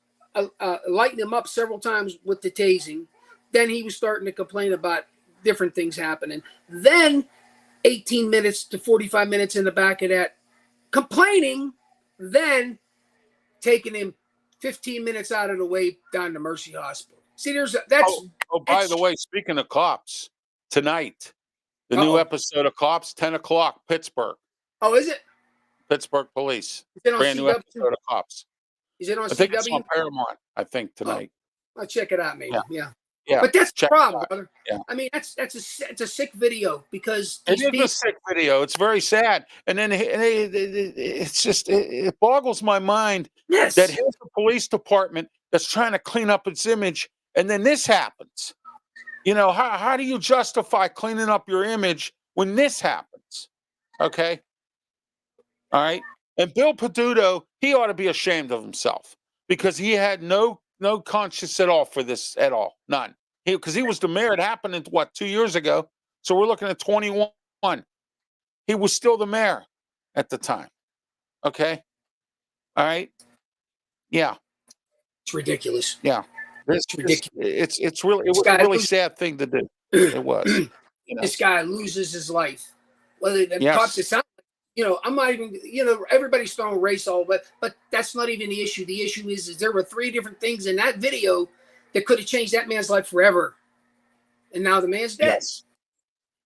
lighten him up several times with the tasing. Then he was starting to complain about different things happening. Then 18 minutes to 45 minutes in the back of that complaining, then taking him 15 minutes out of the way down to Mercy Hospital. See, by the way, speaking of cops, tonight, the new episode of Cops, 10 o'clock, Pittsburgh. Oh, is it? Pittsburgh Police. Is it on Brand CW? new episode of Cops. Is it on CW? I think it's on Paramount, tonight. I'll check it out, maybe. Yeah. Yeah. But that's the problem, brother. Yeah. I mean, it's a sick video because it is a sick video. It's very sad. And then it boggles my mind that here's the police department that's trying to clean up its image, and then this happens. How do you justify cleaning up your image when this happens? Okay. All right. And Bill Peduto, he ought to be ashamed of himself because he had no conscience at all for this at all. None. Because he was the mayor. It happened in 2 years ago. So we're looking at 21. He was still the mayor at the time. Okay. All right. Yeah. It's ridiculous. Yeah. It's ridiculous. It was a really sad thing to do. It was. This guy loses his life. Whether the cops decide, I'm not even, everybody's throwing race all, but that's not even the issue. The issue is there were 3 different things in that video that could have changed that man's life forever. And now the man's dead. Yes.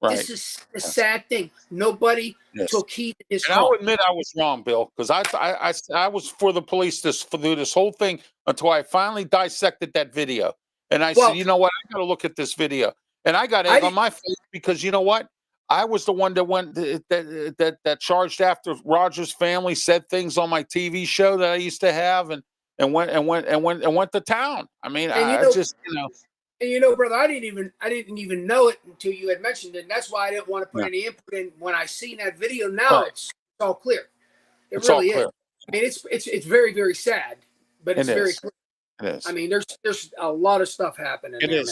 Right. This is a sad thing. Nobody took heed to this. And I'll admit I was wrong, Bill, because I was for the police through this whole thing until I finally dissected that video. And I said, you know what? I got to look at this video. And I got egg on my face because you know what? I was the one that went that charged after Rogers' family said things on my TV show that I used to have and went to town. I mean, brother, I didn't even know it until you had mentioned it. And that's why I didn't want to put any input in when I seen that video. Now it's all clear. It's really is. I mean, it's very, very sad, but it's very clear. It is. I mean, there's a lot of stuff happening. Man.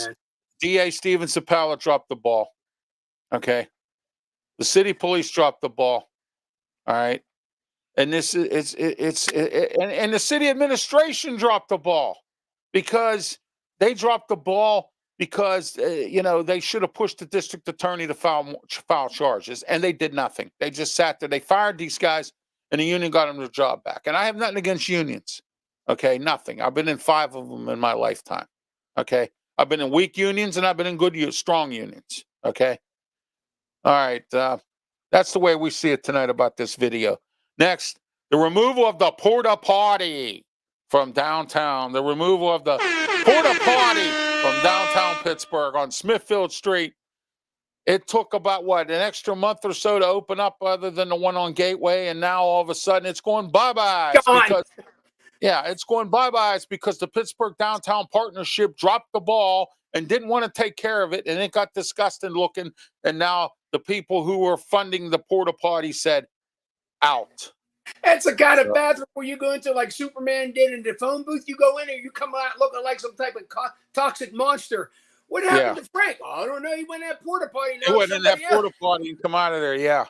DA Steven Zappala dropped the ball. Okay. The city police dropped the ball. All right. And this is and the city administration dropped the ball because they dropped the ball because they should have pushed the district attorney to file charges, and they did nothing. They just sat there. They fired these guys, and the union got them their job back. And I have nothing against unions. Okay, nothing. I've been in 5 of them in my lifetime. Okay, I've been in weak unions and I've been in strong unions. Okay, all right. That's the way we see it tonight about this video. Next, the removal of the porta potty from downtown. The removal of the porta potty from downtown Pittsburgh on Smithfield Street. It took about an extra month or so to open up, other than the one on Gateway, and now all of a sudden it's going bye-bye. It's going bye-bye. It's because the Pittsburgh Downtown Partnership dropped the ball and didn't want to take care of it, and it got disgusting looking. And now the people who were funding the porta potty said, out. That's the kind of bathroom where you go into like Superman did in the phone booth. You go in and you come out looking like some type of toxic monster. What happened to Frank? Oh, I don't know. He went in that porta potty. He went in that porta potty and come out of there. Yeah.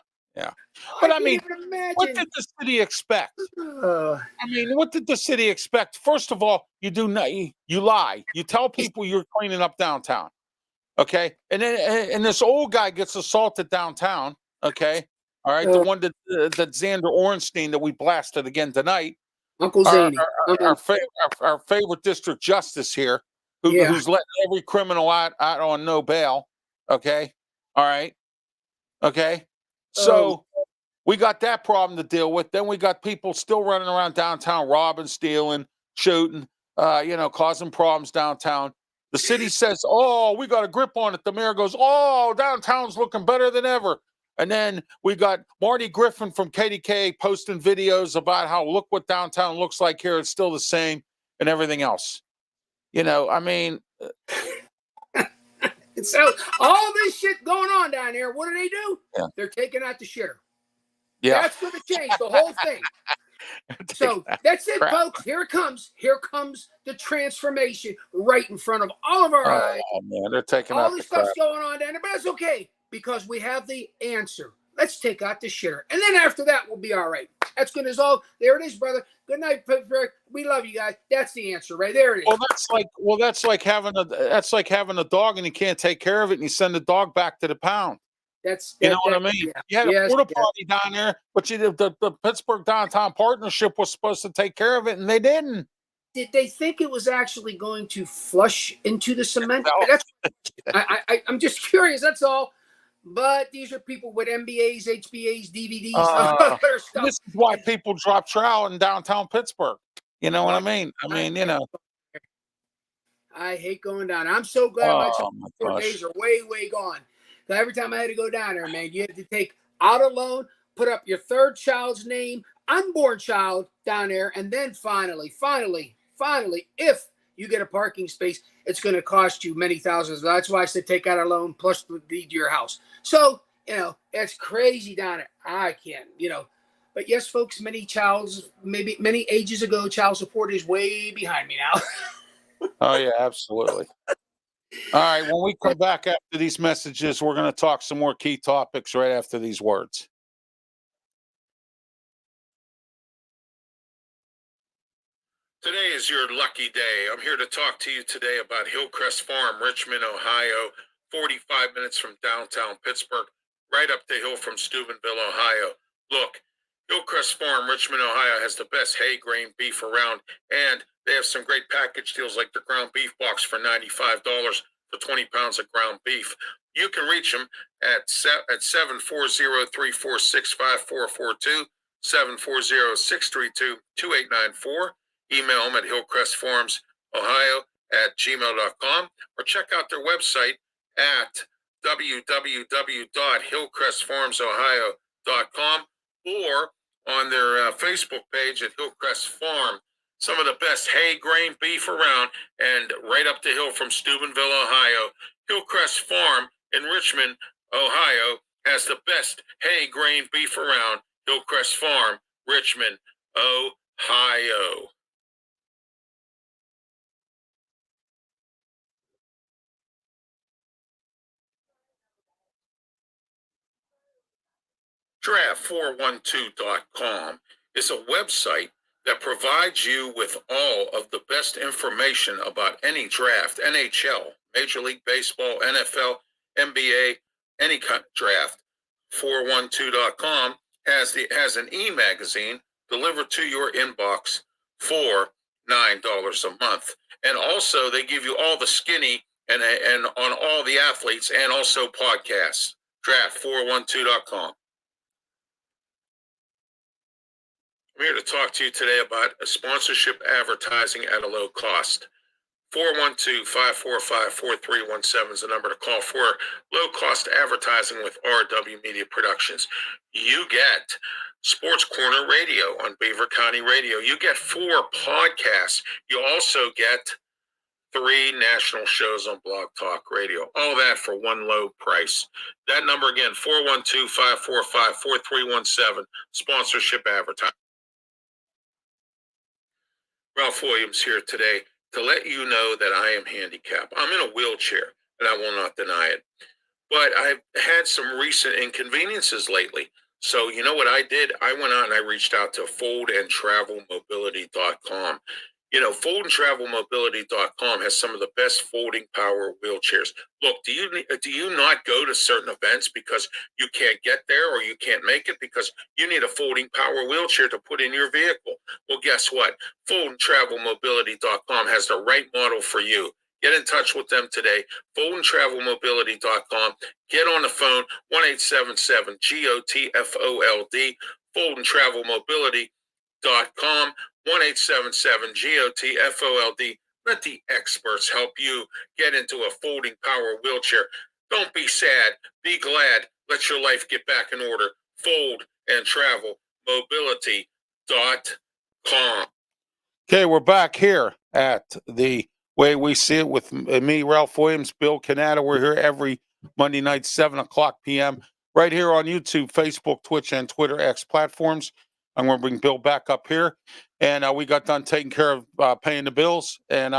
But I mean, what did the city expect? What did the city expect? First of all, you lie. You tell people you're cleaning up downtown. Okay. And then this old guy gets assaulted downtown. Okay. All right. The one that Xander Ornstein that we blasted again tonight. Uncle Zany. Our favorite district justice here, who's letting every criminal out on no bail. Okay. All right. Okay. So we got that problem to deal with. Then we got people still running around downtown, robbing, stealing, shooting, causing problems downtown. The city says, oh, we got a grip on it. The mayor goes, oh, downtown's looking better than ever. And then we got Marty Griffin from KDK posting videos about how, look what downtown looks like here. It's still the same and everything else. So all this shit going on down there, what do? Yeah. They're taking out the shitter. Yeah. That's going to change the whole thing. So that's it, folks. Here it comes. Here comes the transformation right in front of all of our eyes. Oh, man, they're taking all out this the crap. Stuff's going on down there, but that's okay because we have the answer. Let's take out the shitter. And then after that, we'll be all right. That's good as all. There it is, brother. Good night, Pittsburgh. We love you guys. That's the answer right there. It is. That's like having a dog and you can't take care of it and you send the dog back to the pound. You know what I mean? Yeah. You had a porta potty down there, but the Pittsburgh Downtown Partnership was supposed to take care of it, and they didn't. Did they think it was actually going to flush into the cement? No. I'm just curious. That's all. But these are people with MBAs, HBAs, DVDs, other stuff. This is why people drop trowel in downtown Pittsburgh. You know what I mean? I hate going down. I'm so glad my 4 days are way, way gone. So every time I had to go down there, man, you had to take out a loan, put up your third child's name, unborn child down there, and then finally, if you get a parking space, it's going to cost you many thousands. That's why I said take out a loan plus the deed to your house. So, it's crazy down there. I can't, But yes, folks, many ages ago, child support is way behind me now. Oh, yeah, absolutely. All right, when we come back after these messages, we're going to talk some more key topics right after these words. Today is your lucky day. I'm here to talk to you today about Hillcrest Farm, Richmond, Ohio, 45 minutes from downtown Pittsburgh, right up the hill from Steubenville, Ohio. Look, Hillcrest Farm, Richmond, Ohio has the best hay grain beef around, and they have some great package deals like the ground beef box for $95 for 20 pounds of ground beef. You can reach them at 740-346-5442, 740-632-2894. Email them at hillcrestfarmsohio@gmail.com, or check out their website at www.hillcrestfarmsohio.com, or on their Facebook page at Hillcrest Farm. Some of the best hay grain beef around, and right up the hill from Steubenville, Ohio. Hillcrest Farm in Richmond, Ohio has the best hay grain beef around. Hillcrest Farm, Richmond, Ohio. Draft412.com is a website that provides you with all of the best information about any draft, NHL, Major League Baseball, NFL, NBA, any kind of draft. 412.com has an e-magazine delivered to your inbox for $9 a month. And also they give you all the skinny and on all the athletes and also podcasts. Draft412.com. I'm here to talk to you today about a sponsorship advertising at a low cost. 412-545-4317 is the number to call for low-cost advertising with RW Media Productions. You get Sports Corner Radio on Beaver County Radio. You get 4 podcasts. You also get 3 national shows on Blog Talk Radio. All that for one low price. That number again, 412-545-4317, sponsorship advertising. Ralph Williams here today to let you know that I am handicapped. I'm in a wheelchair, and I will not deny it. But I've had some recent inconveniences lately. So you know what I did? I went out and I reached out to foldandtravelmobility.com. You know, foldandtravelmobility.com has some of the best folding power wheelchairs. Look, do you not go to certain events because you can't get there or you can't make it because you need a folding power wheelchair to put in your vehicle? Well, guess what? Foldandtravelmobility.com has the right model for you. Get in touch with them today. Foldandtravelmobility.com. Get on the phone, 1-877-GOTFOLD, foldandtravelmobility.com. 1-877-GOTFOLD. Let the experts help you get into a folding power wheelchair. Don't be sad. Be glad. Let your life get back in order. Foldandtravelmobility.com. Okay, we're back here at the way we see it with me, Ralph Williams, Bill Canatta. We're here every Monday night, 7 o'clock p.m. right here on YouTube, Facebook, Twitch, and Twitter X platforms. I'm going to bring Bill back up here. And we got done taking care of paying the bills. And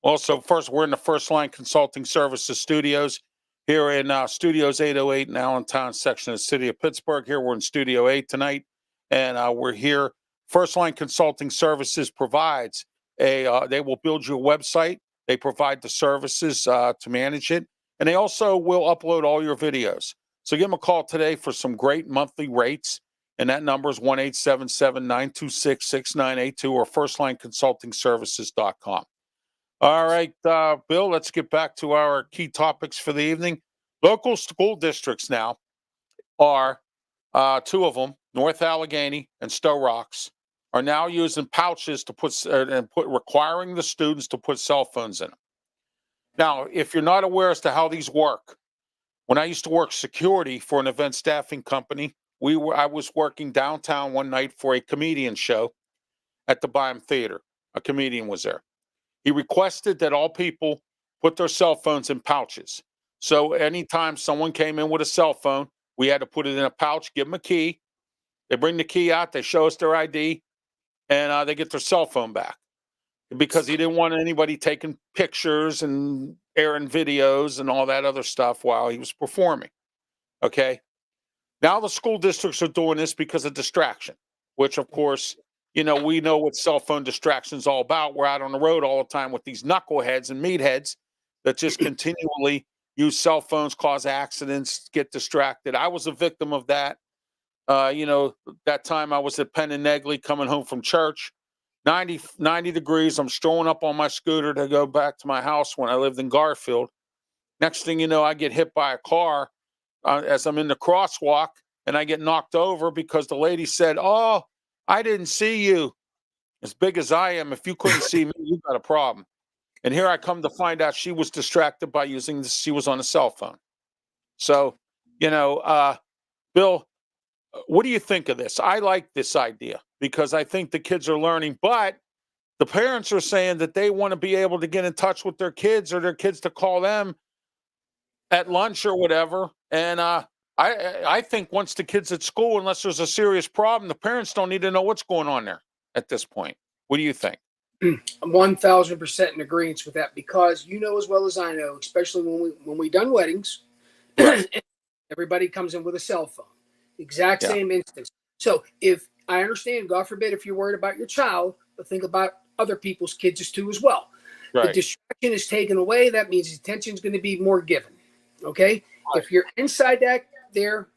also, first, we're in the First Line Consulting Services studios here in Studios 808 in Allentown section of the city of Pittsburgh. Here we're in Studio 8 tonight. And we're here. First Line Consulting Services provides they will build you a website. They provide the services to manage it. And they also will upload all your videos. So give them a call today for some great monthly rates. And that number is 1-877-926-6982 or firstlineconsultingservices.com. All right, Bill, let's get back to our key topics for the evening. Local school districts now are 2 of them, North Allegheny and Stowe Rocks, are now using pouches to requiring the students to put cell phones in them. Now, if you're not aware as to how these work, when I used to work security for an event staffing company, I was working downtown one night for a comedian show at the Byam Theater. A comedian was there. He requested that all people put their cell phones in pouches. So anytime someone came in with a cell phone, we had to put it in a pouch, give them a key. They bring the key out, they show us their ID, and they get their cell phone back. Because he didn't want anybody taking pictures and airing videos and all that other stuff while he was performing. Okay? Now the school districts are doing this because of distraction, which, of course, you know, we know what cell phone distraction is all about. We're out on the road all the time with these knuckleheads and meatheads that just continually use cell phones, cause accidents, get distracted. I was a victim of that. You know, that time I was at Penn and Negley coming home from church, 90 degrees. I'm strolling up on my scooter to go back to my house when I lived in Garfield. Next thing you know, I get hit by a car as I'm in the crosswalk, and I get knocked over because the lady said, "Oh, I didn't see you." As big as I am, if you couldn't see me, you got a problem. And here I come to find out she was distracted by using this. She was on a cell phone. So, you know, Bill, what do you think of this? I like this idea because I think the kids are learning, but the parents are saying that they want to be able to get in touch with their kids or their kids to call them at lunch or whatever. And I think once the kid's at school, unless there's a serious problem, the parents don't need to know what's going on there at this point. What do you think? I'm 1,000% in agreement with that because you know as well as I know, especially when we done weddings, Right. everybody comes in with a cell phone. Exact Yeah. same instance. So if I understand, God forbid, if you're worried about your child, but think about other people's kids too as well. The Right. distraction is taken away. That means attention is going to be more given. Okay. If you're inside that there,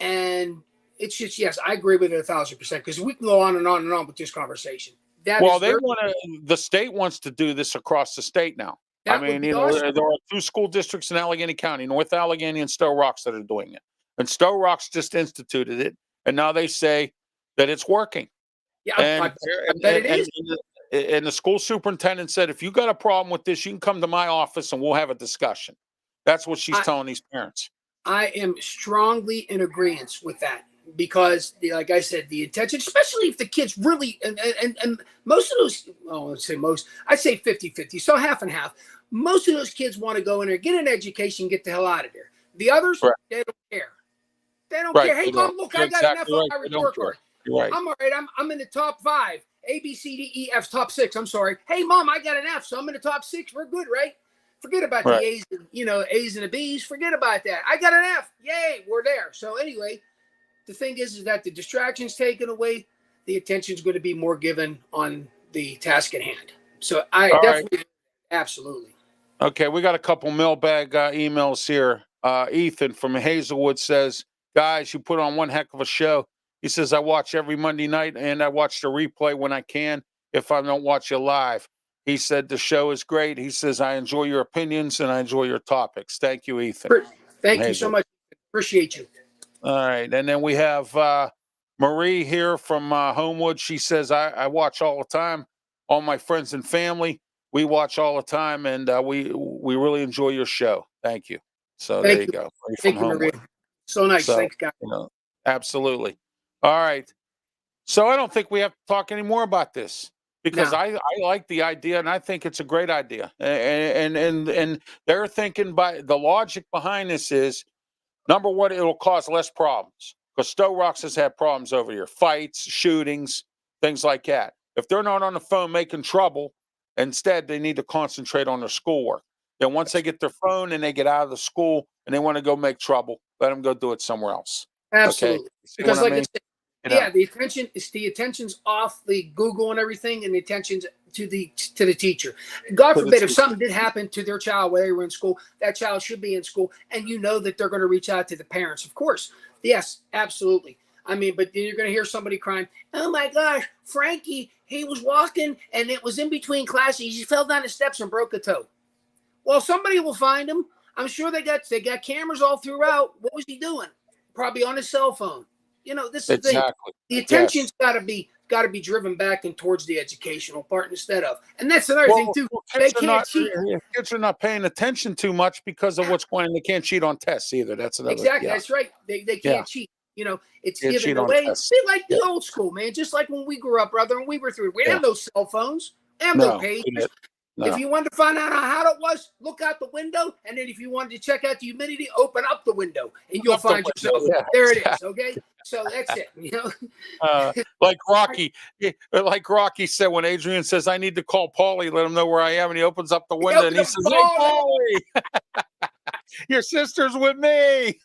and it's just, yes, I agree with it 1,000% because we can go on and on and on with this conversation. Well, the state wants to do this across the state now. I That would mean, be awesome. there are 2 school districts in Allegheny County, North Allegheny and Stowe Rocks, that are doing it. And Stowe Rocks just instituted it, and now they say that it's working. Yeah, And I bet it is. and the school superintendent said, if you got a problem with this, you can come to my office and we'll have a discussion. That's what she's telling these parents. I am strongly in agreement with that because, like I said, the intention, especially if the kids really, and most of those, I'd say 50-50, so half and half. Most of those kids want to go in there, get an education, get the hell out of there. The others, they don't care. They don't care. Hey, Mom, look, I got an F on my report card. Right. I'm all right. I'm in the top 5. A, B, C, D, E, F's top 6. I'm sorry. Hey, Mom, I got an F, so I'm in the top 6. We're good, right? Forget about the A's, A's and the B's. Forget about that. I got an F. Yay, we're there. So anyway, the thing is that the distraction's taken away. The attention's going to be more given on the task at hand. So I definitely, absolutely. Okay, we got a couple mailbag emails here. Ethan from Hazelwood says, guys, you put on one heck of a show. He says, I watch every Monday night and I watch the replay when I can if I don't watch you live. He said the show is great. He says, I enjoy your opinions and I enjoy your topics. Thank you, Ethan. Thank you so much. Appreciate you. All right. And then we have Marie here from Homewood. She says, I watch all the time. All my friends and family, we watch all the time. And we really enjoy your show. Thank you. So there you go. Thank you, Marie. So nice. Thanks, guys. Absolutely. All right. So I don't think we have to talk anymore about this because I like the idea and I think it's a great idea. And they're thinking by the logic behind this is, number one, it'll cause less problems because Stowe Rocks has had problems over here, fights, shootings, things like that. If they're not on the phone making trouble, instead they need to concentrate on their schoolwork. Then once they get their phone and they get out of the school and they want to go make trouble, let them go do it somewhere else. Absolutely. Okay? Because like I said, the attention's off the Google and everything, and the attention's to the teacher. God forbid if something did happen to their child while they were in school, that child should be in school, and that they're going to reach out to the parents. Of course, yes, absolutely. I mean, but then you're going to hear somebody crying, "Oh my gosh, Frankie, he was walking and it was in between classes. He fell down the steps and broke a toe." Well, somebody will find him. I'm sure they got cameras all throughout. What was he doing? Probably on his cell phone. This is the thing. The attention's got to be driven back and towards the educational part instead of. And that's another thing too. They can't cheat. Kids are not paying attention too much because of what's going on. They can't cheat on tests either. That's another. Exactly. Yeah. That's right. They can't cheat. It's given away. They like the old school, man. Just like when we grew up, brother, and we were through. We didn't have no cell phones. We didn't have no pages. No. If you wanted to find out how hot it was, look out the window. And then if you wanted to check out the humidity, open up the window and you'll find yourself. Yeah, there it is. Okay. So that's it. Like Rocky said, when Adrian says, I need to call Paulie, let him know where I am. And he opens up the window and he says, hey, Paulie, your sister's with me.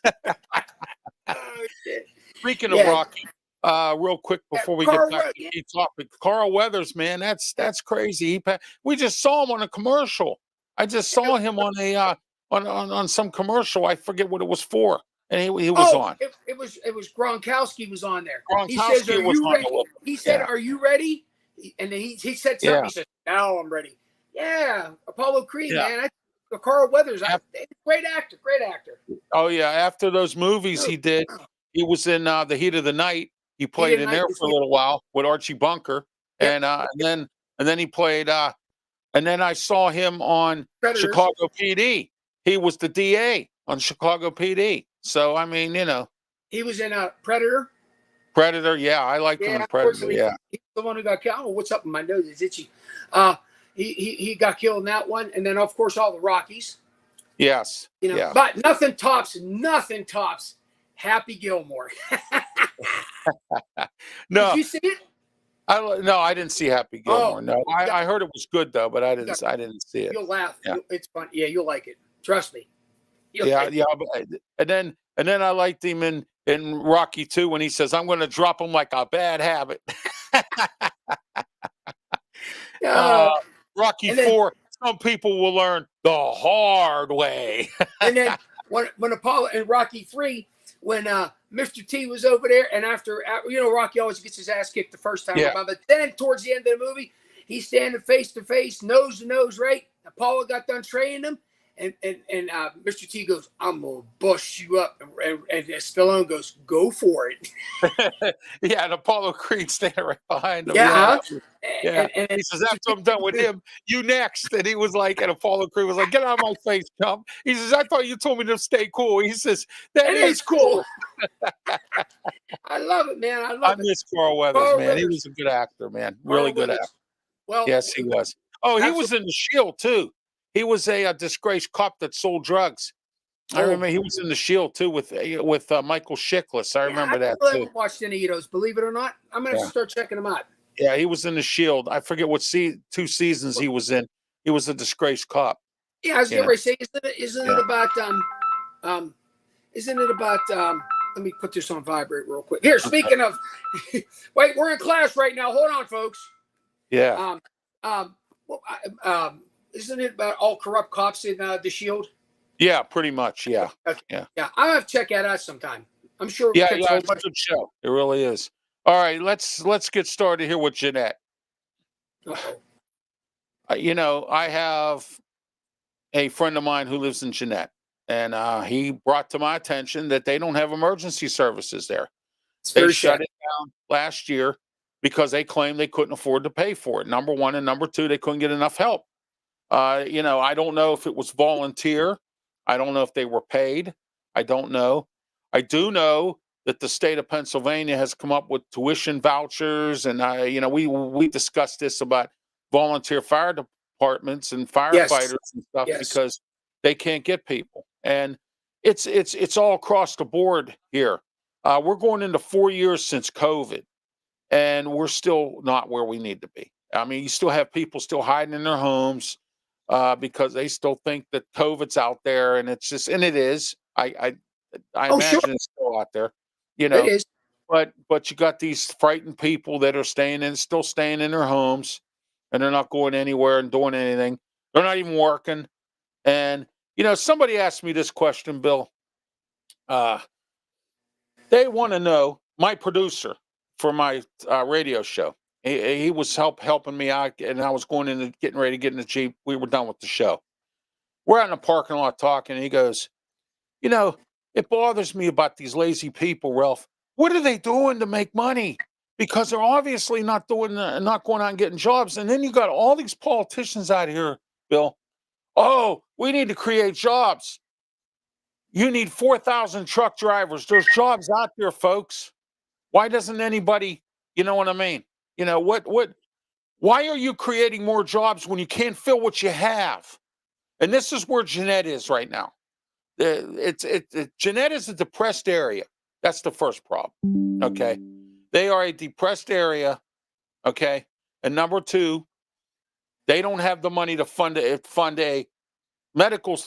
Speaking of Rocky, real quick before we get back to the topic, Carl Weathers, man, that's crazy. We just saw him on a commercial. I just saw him on a on some commercial. I forget what it was for, and he was on. It was Gronkowski was on there. Gronkowski he said, "Are you ready?" And then he said something. He said, "Now I'm ready." Yeah, Apollo Creed, man. Carl Weathers, great actor. Oh yeah, after those movies he did, he was in The Heat of the Night. He played in there for a little while with Archie Bunker, and then he played. And then I saw him on Chicago PD. He was the DA on Chicago PD. So I mean, he was in Predator. Predator, yeah, I liked him in Predator. Yeah, he's the one who got killed. Oh, what's up in my nose? It's itchy. He got killed in that one, and then of course all the Rockies. Yes, but nothing tops Happy Gilmore. No. Did you see it? No, I didn't see Happy Gilmore. No, I heard it was good though, but I didn't see it. You'll laugh. Yeah. It's fun. Yeah, you'll like it. Trust me. And then I liked him in in Rocky 2 when he says, "I'm going to drop him like a bad habit." Uh, Rocky and then 4, some people will learn the hard way. and then when Apollo and Rocky 3, when Mr. T was over there, and after Rocky always gets his ass kicked the first time, Yeah. but then towards the end of the movie, he's standing face to face, nose to nose, right? Apollo got done training him, and Mr. T goes, "I'm gonna bust you up," and Stallone goes, "Go for it." Yeah, and Apollo Creed standing right behind him. Yeah, Yeah. and He says, "After I'm done with him, you next." And he was like, and Apollo Creed was like, "Get out of my face, chump." He says, "I thought you told me to stay cool." He says, "That it is is cool. I love it, man. I I love it. miss Carl Weathers, Carl man. He Weathers. was a good actor, man. Carl Really good Weathers. actor. Well, Yes, he was. Oh, he was in The Shield too. He was a disgraced cop that sold drugs. I remember he was in The Shield too with Michael Chiklis. I remember that I too. haven't watched any of those, believe it or not. I'm gonna have to start checking them out. Yeah, he was in The Shield. I forget what 2 seasons he was in. He was a disgraced cop. Yeah, I was going to say, isn't it about let me put this on vibrate real quick. Here, speaking of, wait, we're in class right now. Hold on, folks. Yeah. Isn't it about all corrupt cops in The Shield? Yeah, pretty much. Yeah. Okay. Yeah. Yeah, I'll have to check that out sometime. I'm sure. Yeah, it's a good show. It really is. All right, let's get started here with Jeanette. I have a friend of mine who lives in Jeanette, and he brought to my attention that they don't have emergency services there. They shut it down last year because they claimed they couldn't afford to pay for it. Number one, and number two, they couldn't get enough help. I don't know if it was volunteer. I don't know if they were paid. I don't know. I do know that the state of Pennsylvania has come up with tuition vouchers, and we discussed this about volunteer fire departments and firefighters and stuff because they can't get people, and it's all across the board here. We're going into 4 years since COVID, and we're still not where we need to be. I mean, you still have people still hiding in their homes because they still think that COVID's out there, and it's just, and it is. I imagine it's still out there, It is. But you got these frightened people that are still staying in their homes, and they're not going anywhere and doing anything. They're not even working. And somebody asked me this question, Bill. They want to know, my producer for my radio show. He was helping me out, and I was getting ready to get in the Jeep. We were done with the show. We're out in the parking lot talking, and he goes, it bothers me about these lazy people, Ralph. What are they doing to make money? Because they're obviously not going out and getting jobs. And then you got all these politicians out here, Bill. Oh, we need to create jobs. You need 4,000 truck drivers. There's jobs out there, folks. Why doesn't anybody, you know what I mean? Why are you creating more jobs when you can't fill what you have? And this is where Jeanette is right now. Jeanette is a depressed area. That's the first problem. Okay. They are a depressed area. Okay. And number two, they don't have the money to fund a medical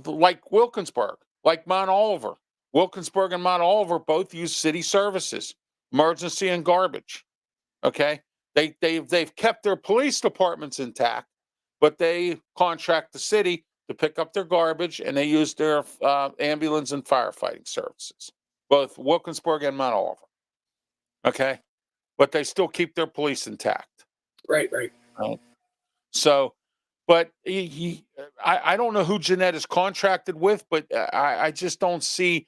like Wilkinsburg, like Mount Oliver. Wilkinsburg and Mount Oliver both use city services, emergency and garbage. Okay. They've kept their police departments intact, but they contract the city to pick up their garbage, and they use their ambulance and firefighting services, both Wilkinsburg and Mount Oliver. Okay, but they still keep their police intact. Right. So, but I don't know who Jeanette is contracted with, but I just don't see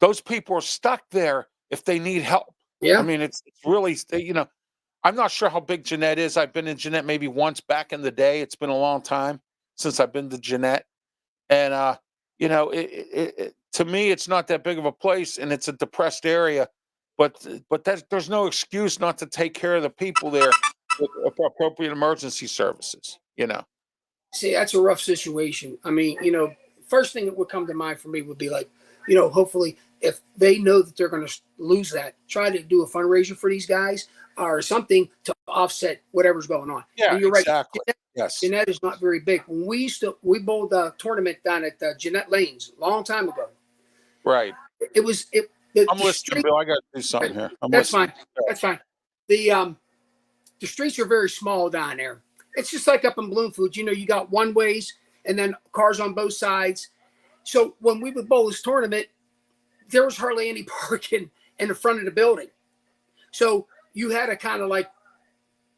those people are stuck there if they need help. Yeah. I mean, it's really, I'm not sure how big Jeanette is. I've been in Jeanette maybe once back in the day. It's been a long time since I've been to Jeanette. And, to me, it's not that big of a place, and it's a depressed area. But there's no excuse not to take care of the people there with appropriate emergency services, See, that's a rough situation. I mean, first thing that would come to mind for me would be like, hopefully if they know that they're going to lose that, try to do a fundraiser for these guys or something to offset whatever's going on. Yeah, and you're exactly. Right. Yes. Jeanette is not very big. When we bowled a tournament down at Jeanette Lanes a long time ago. Right. It was I'm The listening, street. Bill. I got to do something here. I'm That's listening. fine. That's fine. The streets are very small down there. It's just like up in Bloomfield. You got one ways and then cars on both sides. So when we would bowl this tournament, there was hardly any parking in the front of the building. So you had to kind of like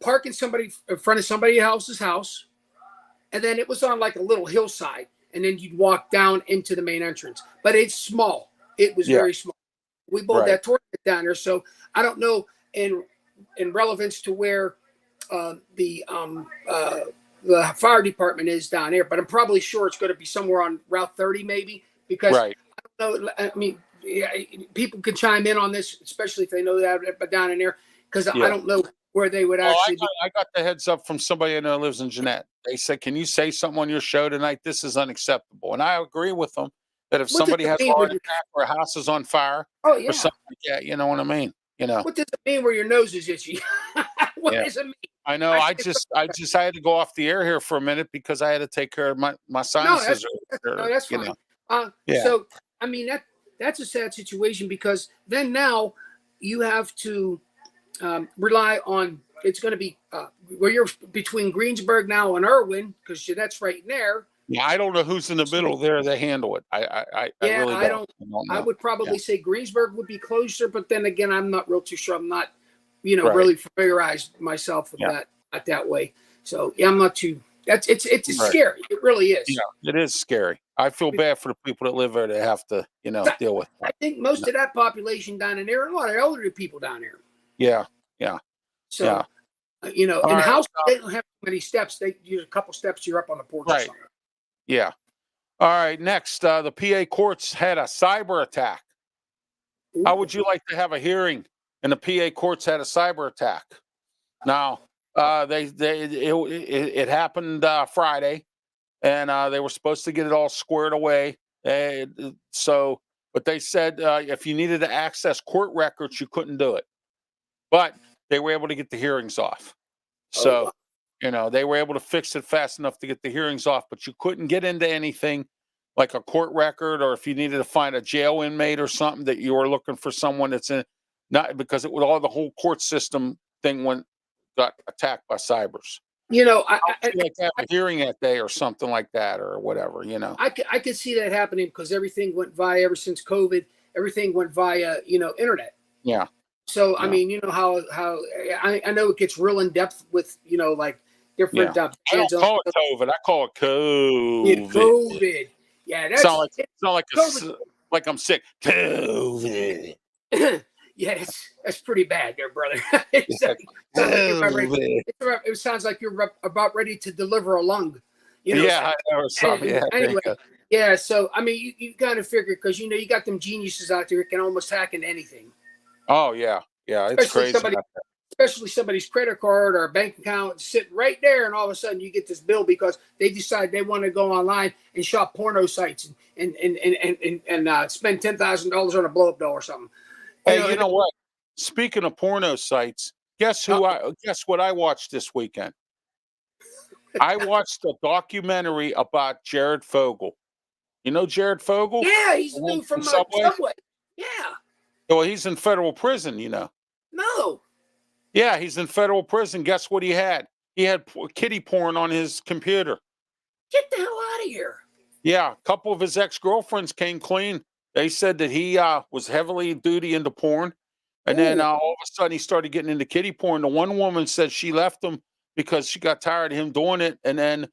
park in front of somebody else's house, and then it was on like a little hillside, and then you'd walk down into the main entrance. But it's small. It was very small. We bowled that tournament down there, so I don't know in relevance to where the fire department is down there, but I'm probably sure it's going to be somewhere on Route 30, maybe, because I don't know. I mean, people can chime in on this, especially if they know that down in there, because I don't know where they would actually be. I got the heads up from somebody I know lives in Jeanette. They said, "Can you say something on your show tonight? This is unacceptable." And I agree with them that if somebody has a heart attack or a house is on fire or something like that, you know what I mean? What does it mean where your nose is itchy? What does it mean? I know. I had to go off the air here for a minute because I had to take care of my sinuses. No, that's fine. So I mean that's a sad situation, because then now you have to rely on, it's going to be where you're between Greensburg now and Irwin, because that's right there. Yeah, I don't know who's in the middle there that handle it. I really don't. I would probably say Greensburg would be closer, but then again, I'm not real too sure. I'm not, really familiarized myself with that way. So I'm not too. It's scary. It really is. Yeah, it is scary. I feel bad for the people that live there that have to, deal with that. I think most of that population down in there, a lot of elderly people down there. Yeah. So, in the house, they don't have many steps. They use a couple steps. You're up on the porch or something. Yeah. All right. Next, the PA courts had a cyber attack. Ooh. How would you like to have a hearing and the PA courts had a cyber attack? Now, it happened Friday, and they were supposed to get it all squared away. But they said if you needed to access court records, you couldn't do it. But they were able to get the hearings off. So, they were able to fix it fast enough to get the hearings off, but you couldn't get into anything like a court record, or if you needed to find a jail inmate or something that you were looking for someone that's in, not because it was all the whole court system thing got attacked by cybers. I like to have a hearing that day or something like that or whatever, I could see that happening because everything went via, ever since COVID, everything went via, internet. Yeah. So, I mean, how I know it gets real in depth with, like different. I don't call it COVID. I call it COVID. COVID. Yeah, that's like I'm sick. COVID. Yeah, that's pretty bad there, brother. It sounds like you're about ready to deliver a lung. Or something. Anyway, so, I mean, you got to figure, because, you got them geniuses out there that can almost hack into anything. Oh, yeah. Yeah, it's crazy. Especially somebody's credit card or bank account sitting right there, and all of a sudden you get this bill because they decide they want to go online and shop porno sites and spend $10,000 on a blow-up doll or something. Hey, you know what? Speaking of porno sites, guess what I watched this weekend? I watched a documentary about Jared Fogle. You know Jared Fogle? Yeah, he's new from Subway. Yeah. Well, he's in federal prison, No. Yeah, he's in federal prison. Guess what he had? He had kitty porn on his computer. Get the hell out of here. Yeah, a couple of his ex-girlfriends came clean. They said that he was heavily duty into porn. And then all of a sudden he started getting into kitty porn. The one woman said she left him because she got tired of him doing it. And then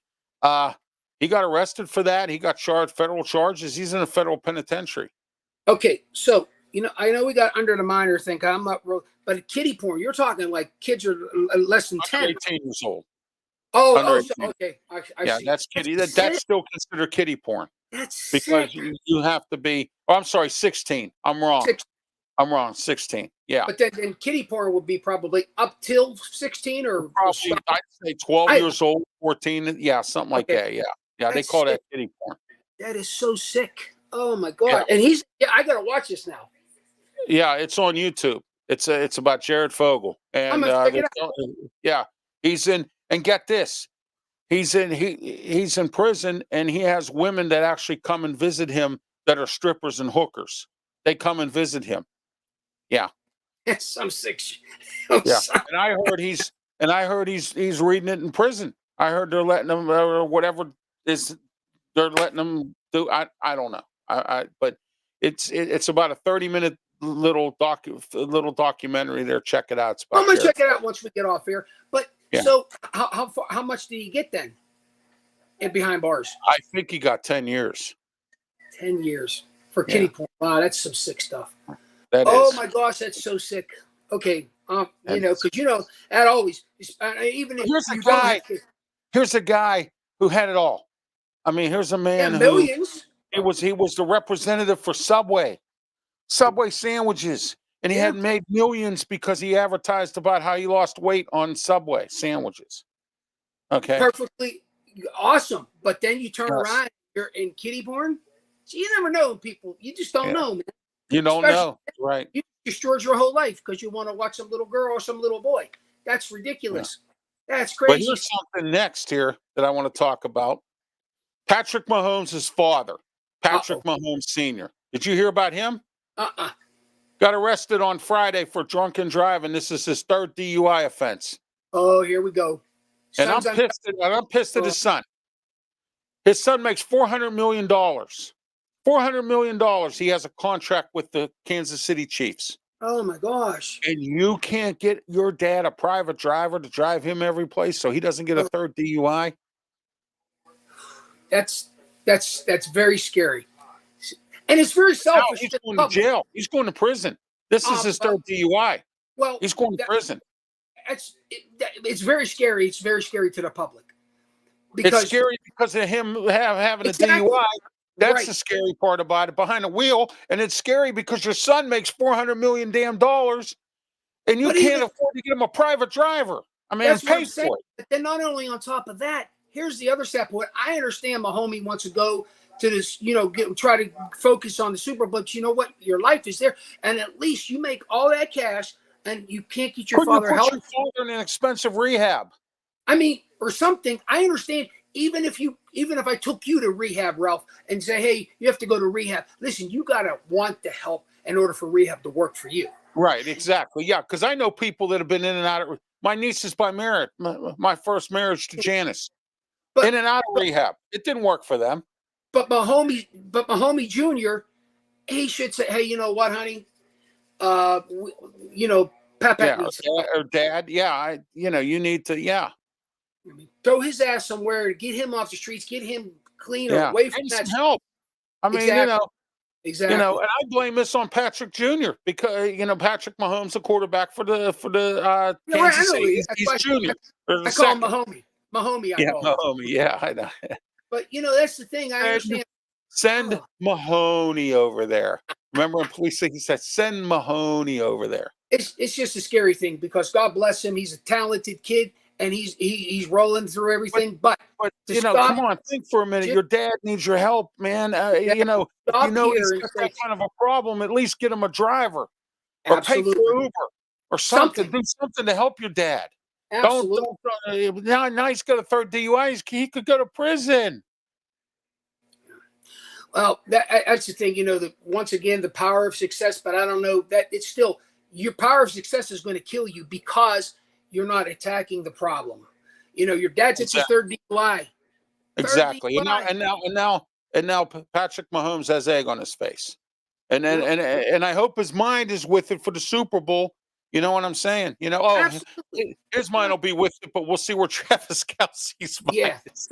he got arrested for that. He got charged federal charges. He's in a federal penitentiary. Okay, so I know we got under the minor thing. I'm not real, but kitty porn, you're talking like kids are less than 10. 18 years old. Okay. I see. That's kitty. That's still considered kitty porn. That's because you have to be. Oh, I'm sorry, 16. I'm wrong. 16. Yeah. But then kitty porn would be probably up till 16 or probably, I'd say 12 years old, 14. Yeah, something like that. Yeah. Yeah, they call that kitty porn. That is so sick. Oh my God. Yeah. And I gotta watch this now. Yeah, it's on YouTube. It's about Jared Fogle. And he's in, and get this. He's in prison, and he has women that actually come and visit him that are strippers and hookers. They come and visit him. Yeah. Yes, I'm sick. I'm Yeah. sorry. And I heard he's reading it in prison. I heard they're letting him whatever is they're letting him do. I don't know. But it's about a 30-minute little documentary there. Check it out. It's I'm about gonna Garrett. check it out once we get off here. But Yeah. so how much do you get then? In behind bars? I think he got 10 years. 10 years for Yeah. kiddie porn. Wow, that's some sick stuff. That Oh is. my gosh, that's so sick. Okay, That you know, is. because that always even if Here's a you don't guy. have to, Here's a guy who had it all. I mean, here's a man who millions. he was the representative for Subway sandwiches, and he Yeah. had made millions because he advertised about how he lost weight on Subway sandwiches. Okay. Perfectly awesome. But then you turn Yes. around, you're in kiddie porn. So you never know people. You just don't Yeah. know, man. You don't Especially- know, right? You destroyed your whole life because you want to watch some little girl or some little boy. That's ridiculous. That's But crazy. here's something next here that I want to talk about. Patrick Mahomes' father, Patrick Mahomes Sr. Did you hear about him? Got arrested on Friday for drunken driving. This is his third DUI offense. Oh, here we go. And I'm Son's pissed at his son. His son makes $400 million. $400 million. He has a contract with the Kansas City Chiefs. Oh my gosh. And you can't get your dad a private driver to drive him every place so he doesn't get a third DUI? That's very scary. And it's very Now selfish. he's to going the to public. jail. He's going to prison. This is his third DUI. Well, He's going to prison. it's very scary. It's very scary to the public. It's scary because of him having a DUI. That's Right. the scary part about it, behind the wheel. And it's scary because your son makes $400 million damn dollars, and you But can't even- afford to get him a private driver. I mean, That's what I'm pay saying. for it. But then not only on top of that, here's the other step. What I understand, my homie wants to go to this, try to focus on the Super Bowl. But you know what? Your life is there, and at least you make all that cash, and you can't get your Couldn't father you put help. your father in an expensive rehab? I mean, or something. I understand. Even if I took you to rehab, Ralph, and say, hey, you have to go to rehab. Listen, you gotta want the help in order for rehab to work for you. Right, exactly. Yeah, because I know people that have been in and out of. My niece is by marriage, my first marriage to Janice, in and out of rehab. It didn't work for them. But my homie Junior, he should say, hey, you know what, honey? Pat needs help. Or dad. Yeah, you need to. Yeah. Throw his ass somewhere, get him off the streets, get him clean or Yeah, away from and that. some help. I mean, Exactly. and I blame this on Patrick Jr. because Patrick Mahomes, the quarterback for the Kansas City. He's junior. I call him Mahomie. Mahomie, I call him. Mahomie. Yeah, I know. But that's the thing. I understand. Send Mahoney over there. Remember when police he said, "Send Mahoney over there." It's just a scary thing because God bless him. He's a talented kid. And he's rolling through everything, but come on, think for a minute. Your dad needs your help, man. He's got that kind of a problem. At least get him a driver, or pay for Uber, or something. Do something to help your dad. Absolutely. Don't. Now he's got a third DUI. He could go to prison. Well, that's the thing. Once again, the power of success. But I don't know that it's still your power of success is going to kill you because you're not attacking the problem. Your dad's at his third DUI. Exactly. And now Patrick Mahomes has egg on his face. And I hope his mind is with it for the Super Bowl. You know what I'm saying? His mind will be with it, but we'll see where Travis Kelce's mind is.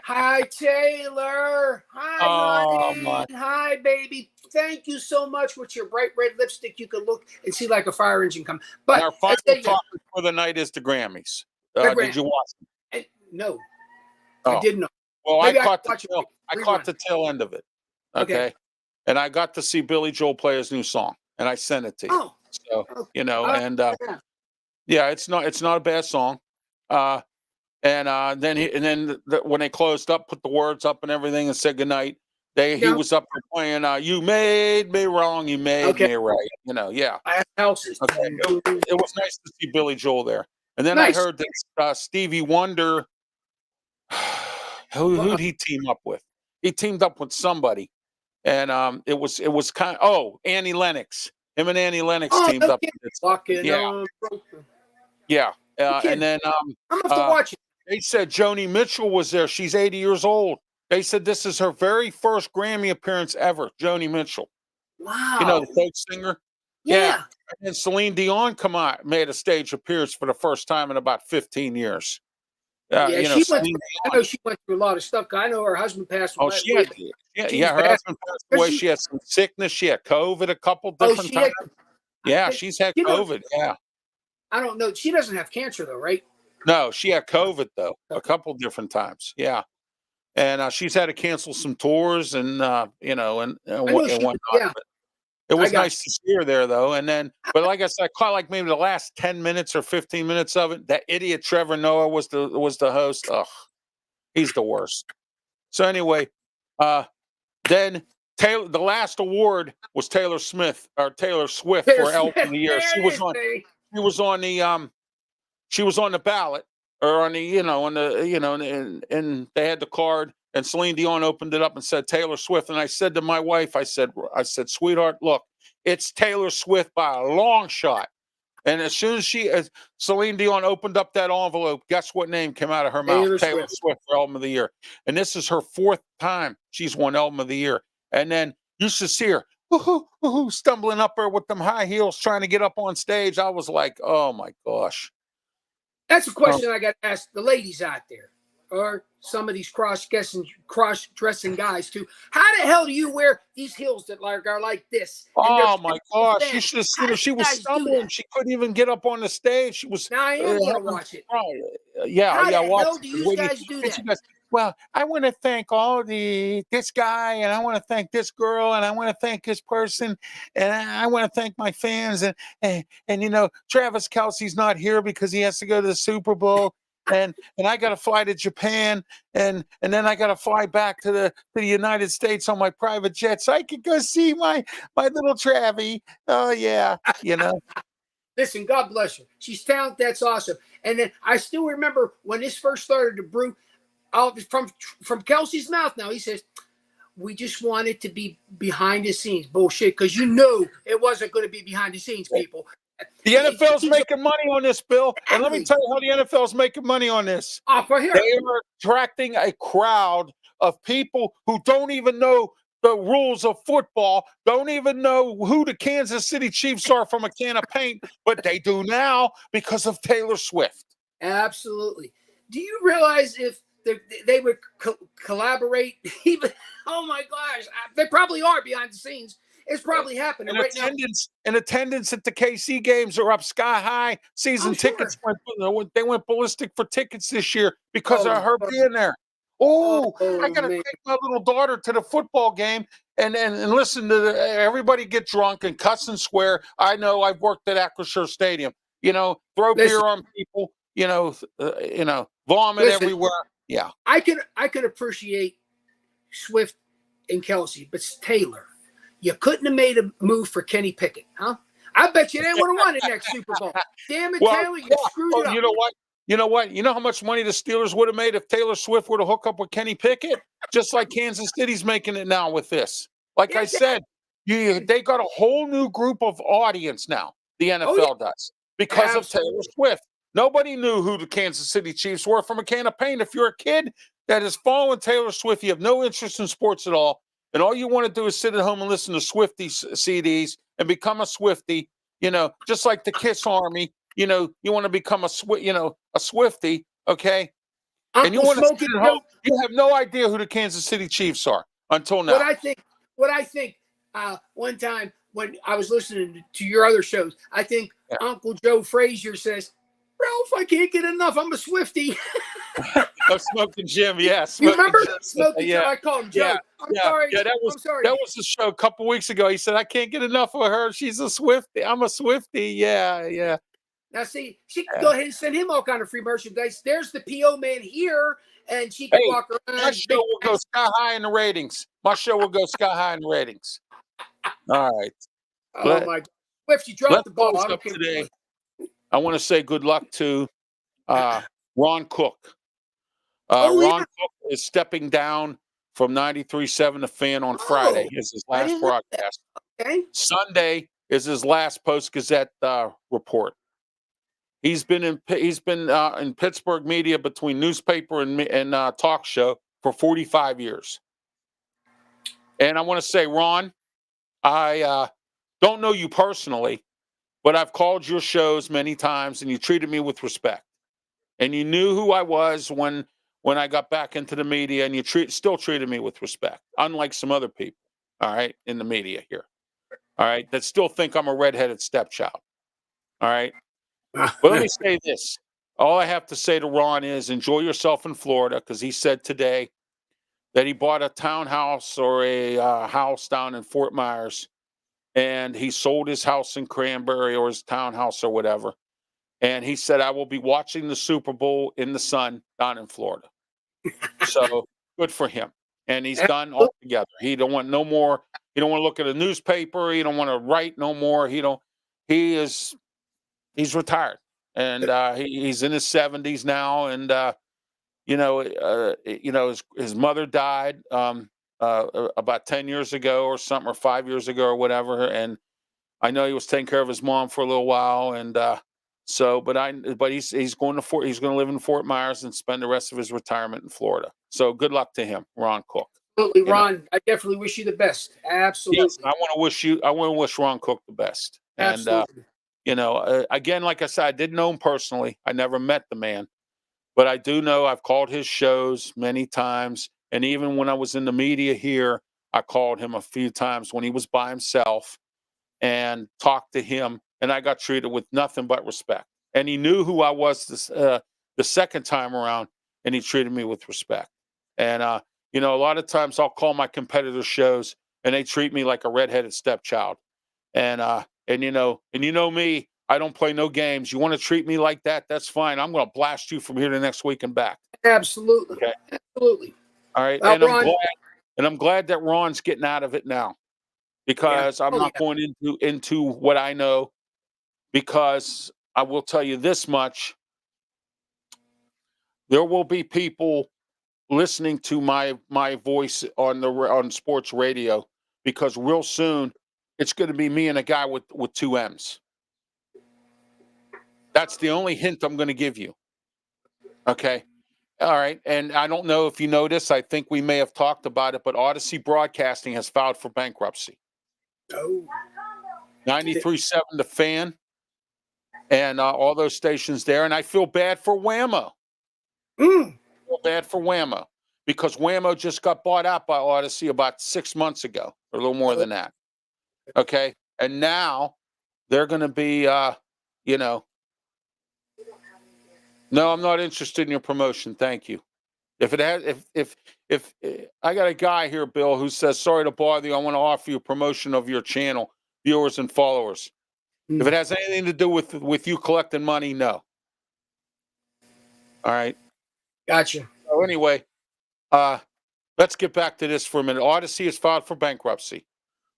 Hi, Taylor. Hi, honey. Hi, baby. Thank you so much. With your bright red lipstick, you can look and see like a fire engine come. But our final topic for the night is the Grammys. Did you watch them? No, I did not. Well, I caught the tail end of it. Okay. And I got to see Billy Joel play his new song, and I sent it to you. Oh. So it's not a bad song. Then when they closed up, put the words up and everything, and said goodnight. He was up there playing. You made me wrong, you made me right. Houses. Okay. It was nice to see Billy Joel there. And then I heard that Stevie Wonder. Who'd he team up with? He teamed up with somebody. And it was kind of Annie Lennox. Him and Annie Lennox Oh, teamed no up. kidding. And Fucking, yeah, bro. yeah. No And kidding. then I'm gonna have to uh, watch it. they said Joni Mitchell was there. She's 80 years old. They said this is her very first Grammy appearance ever. Joni Mitchell, Wow. the folk singer. Yeah. Yeah. And then Celine Dion made a stage appearance for the first time in about 15 years. Yeah, she went Celine through, I Dion. know she went through a lot of stuff. 'Cause I know her husband passed Oh, away. Way back. She was her bad. husband passed But away. She had some sickness. She had COVID a couple different she had, times. Yeah, but she's had you know, COVID. Yeah. I don't know. She doesn't have cancer though, right? No, she had COVID though, a couple different times. Yeah. And she's had to cancel some tours and I know she. whatnot. Yeah, But it I was got nice to see her there though. And then, but like I said, I caught like maybe the last 10 minutes or 15 minutes of it. That idiot Trevor Noah was the host. Ugh, he's the worst. So anyway, uh, then the last award was Taylor Swift Taylor for Album of Smith. the Year. There it is, baby. She was on the she was on the ballot or on the and they had the card and Celine Dion opened it up and said Taylor Swift, and I said to my wife, I said sweetheart, look, it's Taylor Swift by a long shot. And as soon as Celine Dion opened up that envelope, guess what name came out of her mouth? Taylor Swift for Album of the Year. And this is her 4th time she's won Album of the Year. And then you should see her stumbling up there with them high heels trying to get up on stage. I was like, oh my gosh. That's a question I got to ask the ladies out there, or some of these cross-dressing guys too. How the hell do you wear these heels that are like this? Oh my gosh! You should have seen her. She was stumbling. She couldn't even get up on the stage. She was. Now I am going to watch it. Yeah, How yeah. the hell do you guys do that? She goes, well, I want to thank this guy, and I want to thank this girl, and I want to thank this person, and I want to thank my fans, and Travis Kelce's not here because he has to go to the Super Bowl. And I got to fly to Japan, and then I got to fly back to the United States on my private jet so I could go see my little Travie. Oh yeah, Listen, God bless her. She's talented. That's awesome. And then I still remember when this first started to brew, from Kelsey's mouth. Now he says, "We just want it to be behind the scenes." Bullshit, because it wasn't going to be behind the scenes, people. The NFL's making money on this, Bill. And let me tell you how the NFL's making money on this. For here. They are attracting a crowd of people who don't even know the rules of football, don't even know who the Kansas City Chiefs are from a can of paint, but they do now because of Taylor Swift. Absolutely. Do you realize if they would collaborate even, oh my gosh, they probably are behind the scenes. It's probably happening right now. And attendance at the KC games are up sky high. Season tickets went ballistic for tickets this year because of her being there. I got to take my little daughter to the football game and listen to everybody get drunk and cuss and swear. I know, I've worked at Acrisure Stadium. Throw beer on people. Vomit everywhere. Yeah, I can appreciate Swift and Kelsey, but it's Taylor. You couldn't have made a move for Kenny Pickett, huh? I bet you they would have won the next Super Bowl. Damn it, Taylor, you screwed it up. You know what? You know how much money the Steelers would have made if Taylor Swift were to hook up with Kenny Pickett? Just like Kansas City's making it now with this. Like I said, they got a whole new group of audience now, the NFL does, because of Taylor Swift. Nobody knew who the Kansas City Chiefs were from a can of paint. If you're a kid that is following Taylor Swift, you have no interest in sports at all, and all you want to do is sit at home and listen to Swiftie CDs and become a Swiftie, just like the Kiss Army. You want to become a Swiftie, okay? And you want to sit at home. You have no idea who the Kansas City Chiefs are until now. What I think, one time when I was listening to your other shows, I think Uncle Joe Frazier says, "Ralph, I can't get enough. I'm a Swiftie." Smoking Jim, yes. You remember Smoking Jim? I called him Joe. I'm sorry. Yeah, that was the show a couple weeks ago. He said, "I can't get enough of her. She's a Swiftie. I'm a Swiftie." Yeah. Now, see, she can go ahead and send him all kind of free merchandise. There's the PO man here, and she can walk around. My show will go sky high in the ratings. All right. Oh, my God. Swift, you dropped the ball. Today. I want to say good luck to Ron Cook. Ron Cook is stepping down from 93.7 The Fan on Friday. Is his I last didn't know that. broadcast. Okay. Sunday is his last Post-Gazette report. He's been in Pittsburgh media between newspaper and talk show for 45 years. And I want to say, Ron, I don't know you personally, but I've called your shows many times, and you treated me with respect. And you knew who I was when I got back into the media, and you still treated me with respect, unlike some other people, all right, in the media here, all right, that still think I'm a redheaded stepchild, all right. But let me say this. All I have to say to Ron is enjoy yourself in Florida, because he said today that he bought a townhouse or a house down in Fort Myers, and he sold his house in Cranberry or his townhouse or whatever. And he said, I will be watching the Super Bowl in the sun down in Florida. So good for him. And he's done altogether. He don't want no more. He don't want to look at a newspaper. He don't want to write no more. He's retired. And he's in his 70s now. And his mother died about 10 years ago or something, or 5 years ago or whatever. And I know he was taking care of his mom for a little while, and but he's going to live in Fort Myers and spend the rest of his retirement in Florida. So good luck to him, Ron Cook. Absolutely, Ron. I definitely wish you the best. Absolutely. Yes, I want to wish Ron Cook the best. And Absolutely. again, like I said, I didn't know him personally. I never met the man, but I do know I've called his shows many times, and even when I was in the media here, I called him a few times when he was by himself and talked to him, and I got treated with nothing but respect. And he knew who I was the second time around, and he treated me with respect. And a lot of times I'll call my competitor shows, and they treat me like a redheaded stepchild. And me, I don't play no games. You want to treat me like that? That's fine. I'm going to blast you from here to next week and back. Absolutely. Okay. Absolutely. All right. Ron, I'm glad that Ron's getting out of it now, because I'm not going into what I know, because I will tell you this much. There will be people listening to my voice on sports radio, because real soon it's going to be me and a guy with two M's. That's the only hint I'm going to give you. Okay. All right. And I don't know if you know this. I think we may have talked about it, but Odyssey Broadcasting has filed for bankruptcy. Oh. 93.7 The Fan and all those stations there. And I feel bad for Whammo. I feel bad for Whammo, because Whammo just got bought out by Odyssey about 6 months ago, or a little more than that. Okay. And now they're going to be, no, I'm not interested in your promotion. Thank you. If I got a guy here, Bill, who says, sorry to bother you, I want to offer you a promotion of your channel, viewers and followers. If it has anything to do with you collecting money, no. All right. Gotcha. So anyway, let's get back to this for a minute. Odyssey has filed for bankruptcy.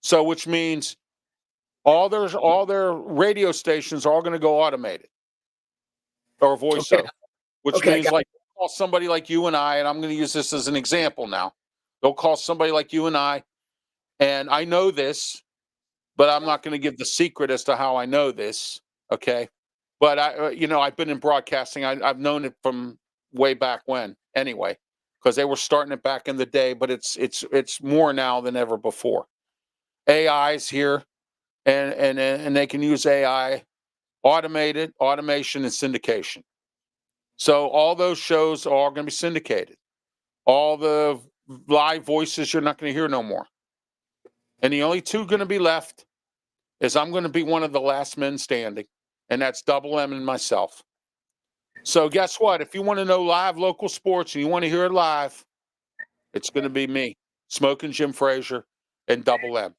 So which means all their radio stations are all going to go automated or voiceover, which means like call somebody like you and I, and I'm going to use this as an example now. They'll call somebody like you and I know this, but I'm not going to give the secret as to how I know this. Okay. But I've been in broadcasting. I've known it from way back when anyway, because they were starting it back in the day, but it's more now than ever before. AI's here, and they can use AI, automation and syndication. So all those shows are going to be syndicated. All the live voices you're not going to hear no more. And the only two going to be left is I'm going to be one of the last men standing, and that's Double M and myself. So guess what? If you want to know live local sports and you want to hear it live, it's going to be me, Smoking Jim Frazier, and Double M.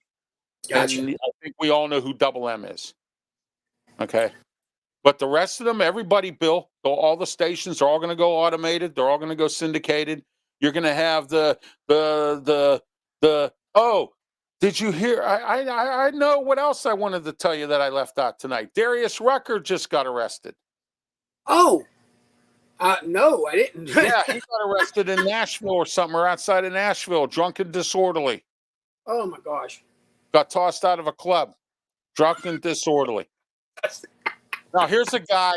Gotcha. And I think we all know who Double M is. Okay. But the rest of them, everybody, Bill, all the stations are all going to go automated. They're all going to go syndicated. You're going to have oh, did you hear? I know what else I wanted to tell you that I left out tonight. Darius Rucker just got arrested. Oh. No, I didn't. Yeah, he got arrested in Nashville or something, or outside of Nashville, drunk and disorderly. Oh my gosh. Got tossed out of a club, drunk and disorderly. Now here's a guy.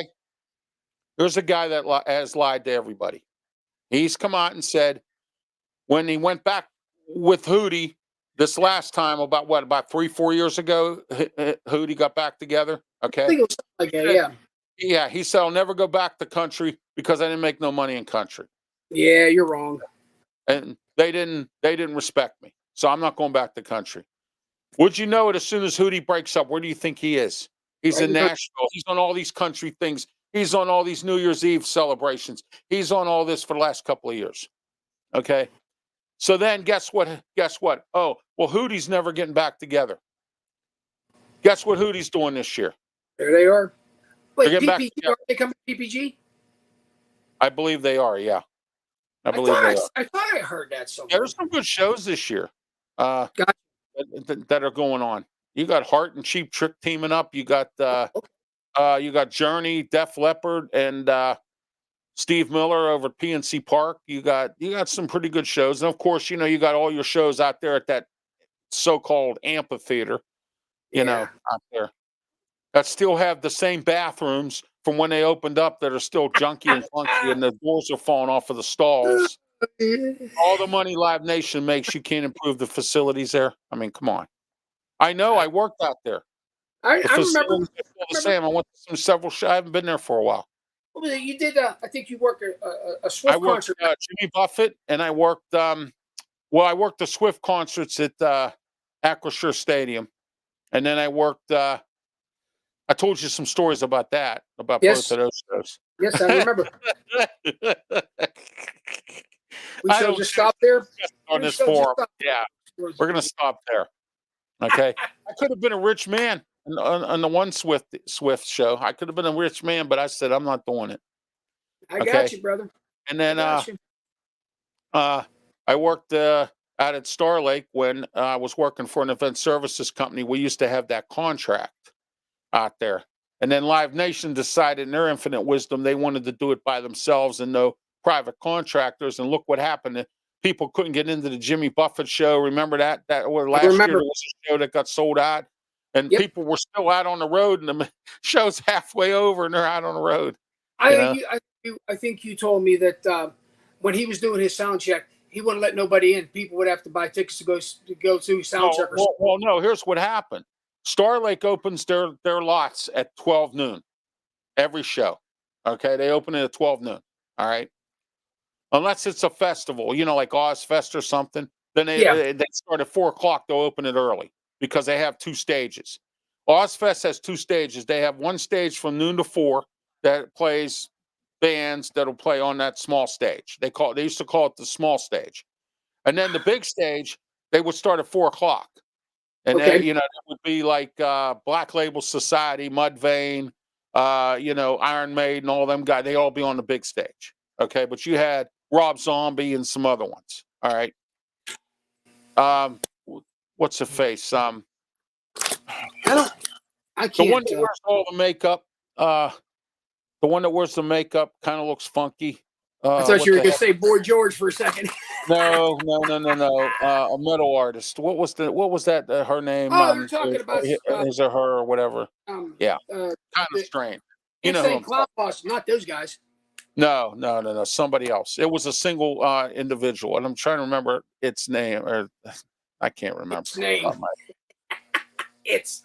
Here's a guy that has lied to everybody. He's come out and said when he went back with Hootie this last time, about 3-4 years ago, Hootie got back together. I Okay. think it was something like that. Yeah. Yeah, he said I'll never go back to country because I didn't make no money in country. Yeah, you're wrong. And they didn't respect me. So I'm not going back to country. Would you know it, as soon as Hootie breaks up, where do you think he is? He's in Nashville. He's on all these country things. He's on all these New Year's Eve celebrations. He's on all this for the last couple of years. Okay. So then guess what? Oh, well, Hootie's never getting back together. Guess what Hootie's doing this year? There they are. Wait, They're getting back PPG, together. are they coming to PPG? I believe they are, yeah. I I believe they are. thought I heard that somewhere. Yeah, there's some good shows this year Gotcha. that are going on. You got Heart and Cheap Trick teaming up. You got Journey, Def Leppard, and Steve Miller over at PNC Park. You got some pretty good shows, and of course, you got all your shows out there at that so-called amphitheater. Out there that still have the same bathrooms from when they opened up that are still junky and clunky, and the doors are falling off of the stalls. All the money Live Nation makes, you can't improve the facilities there. I mean, come on. I know. I worked out there. I The remember. facilities are still the same. I went to several shows. I haven't been there for a while. What was it? You did. I think you worked a I Swift worked concert. Jimmy Buffett, and I worked. I worked the Swift concerts at Acrisure Stadium, and then I worked. I told you some stories about that, about both of those shows. Yes, I remember. We I shall don't just stop there on this forum. Yeah, we're gonna stop there. Okay, I could have been a rich man on the one Swift show. I could have been a rich man, but I said I'm not doing it. I got you, brother. And then I worked out at Star Lake when I was working for an event services company. We used to have that contract out there. And then Live Nation decided in their infinite wisdom they wanted to do it by themselves and no private contractors. And look what happened. People couldn't get into the Jimmy Buffett show. Remember that? Last year there was a show that got sold out. And people were still out on the road, and the show's halfway over, and they're out on the road. I think you told me that when he was doing his sound check, he wouldn't let nobody in. People would have to buy tickets to go to sound check. Well, no. Here's what happened. Star Lake opens their lots at 12 noon every show. Okay, they open it at 12 noon. All right, unless it's a festival, like Ozfest or something. Then they start at 4 o'clock. They'll open it early because they have 2 stages. Ozfest has 2 stages. They have one stage from noon to 4 that plays bands that'll play on that small stage. They used to call it the small stage, and then the big stage they would start at 4 o'clock. And it would be like Black Label Society, Mudvayne, Iron Maiden, all them guys. They all be on the big stage. Okay, but you had Rob Zombie and some other ones. All right. What's the face? I can't. The one that wears all the makeup. The one that wears the makeup kind of looks funky. I thought you were going to say Boy George for a second. No. A metal artist. What was that? Her name? Oh, you're talking about is it her or whatever? Kind of strange. You know, saying Cloud Boss, not those guys. No. Somebody else. It was a single individual, and I'm trying to remember its name, or I can't remember its name. It's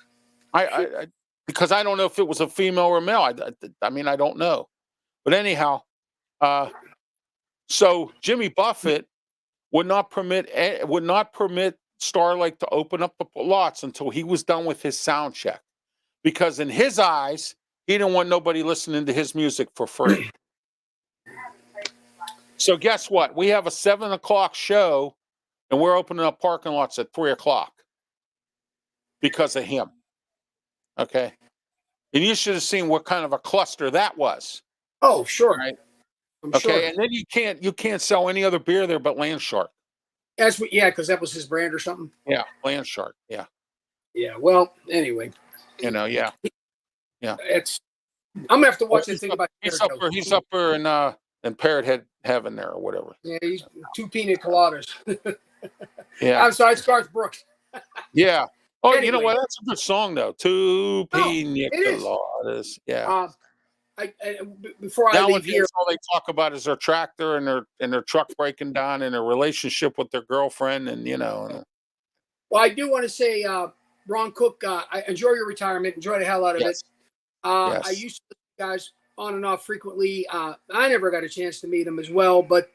I because I don't know if it was a female or a male. I mean, I don't know, but anyhow. So Jimmy Buffett would not permit Star Lake to open up the lots until he was done with his sound check, because in his eyes, he didn't want nobody listening to his music for free. So guess what? We have a 7 o'clock show, and we're opening up parking lots at 3 o'clock because of him. Okay, and you should have seen what kind of a cluster that was. Oh, sure. Right. Okay, and then you can't sell any other beer there but Landshark. Because that was his brand or something. Yeah, Landshark. Yeah. Yeah. Well, anyway. Yeah. I'm gonna have to watch this thing about. He's up there in in Parrot Heaven there or whatever. Yeah, he's 2 pina coladas. Yeah. I'm sorry, it's Garth Brooks. Yeah. Oh, Anyway. you know what? That's a good song though. 2 pina it is. coladas. Yeah. Before I leave Nowadays, here, all they talk about is their tractor and their truck breaking down and their relationship with their girlfriend, and well, I do want to say, Ron Cook, I enjoy your retirement. Enjoy the hell out of yes, it. I yes. used to listen to you guys on and off frequently. I never got a chance to meet him as well, but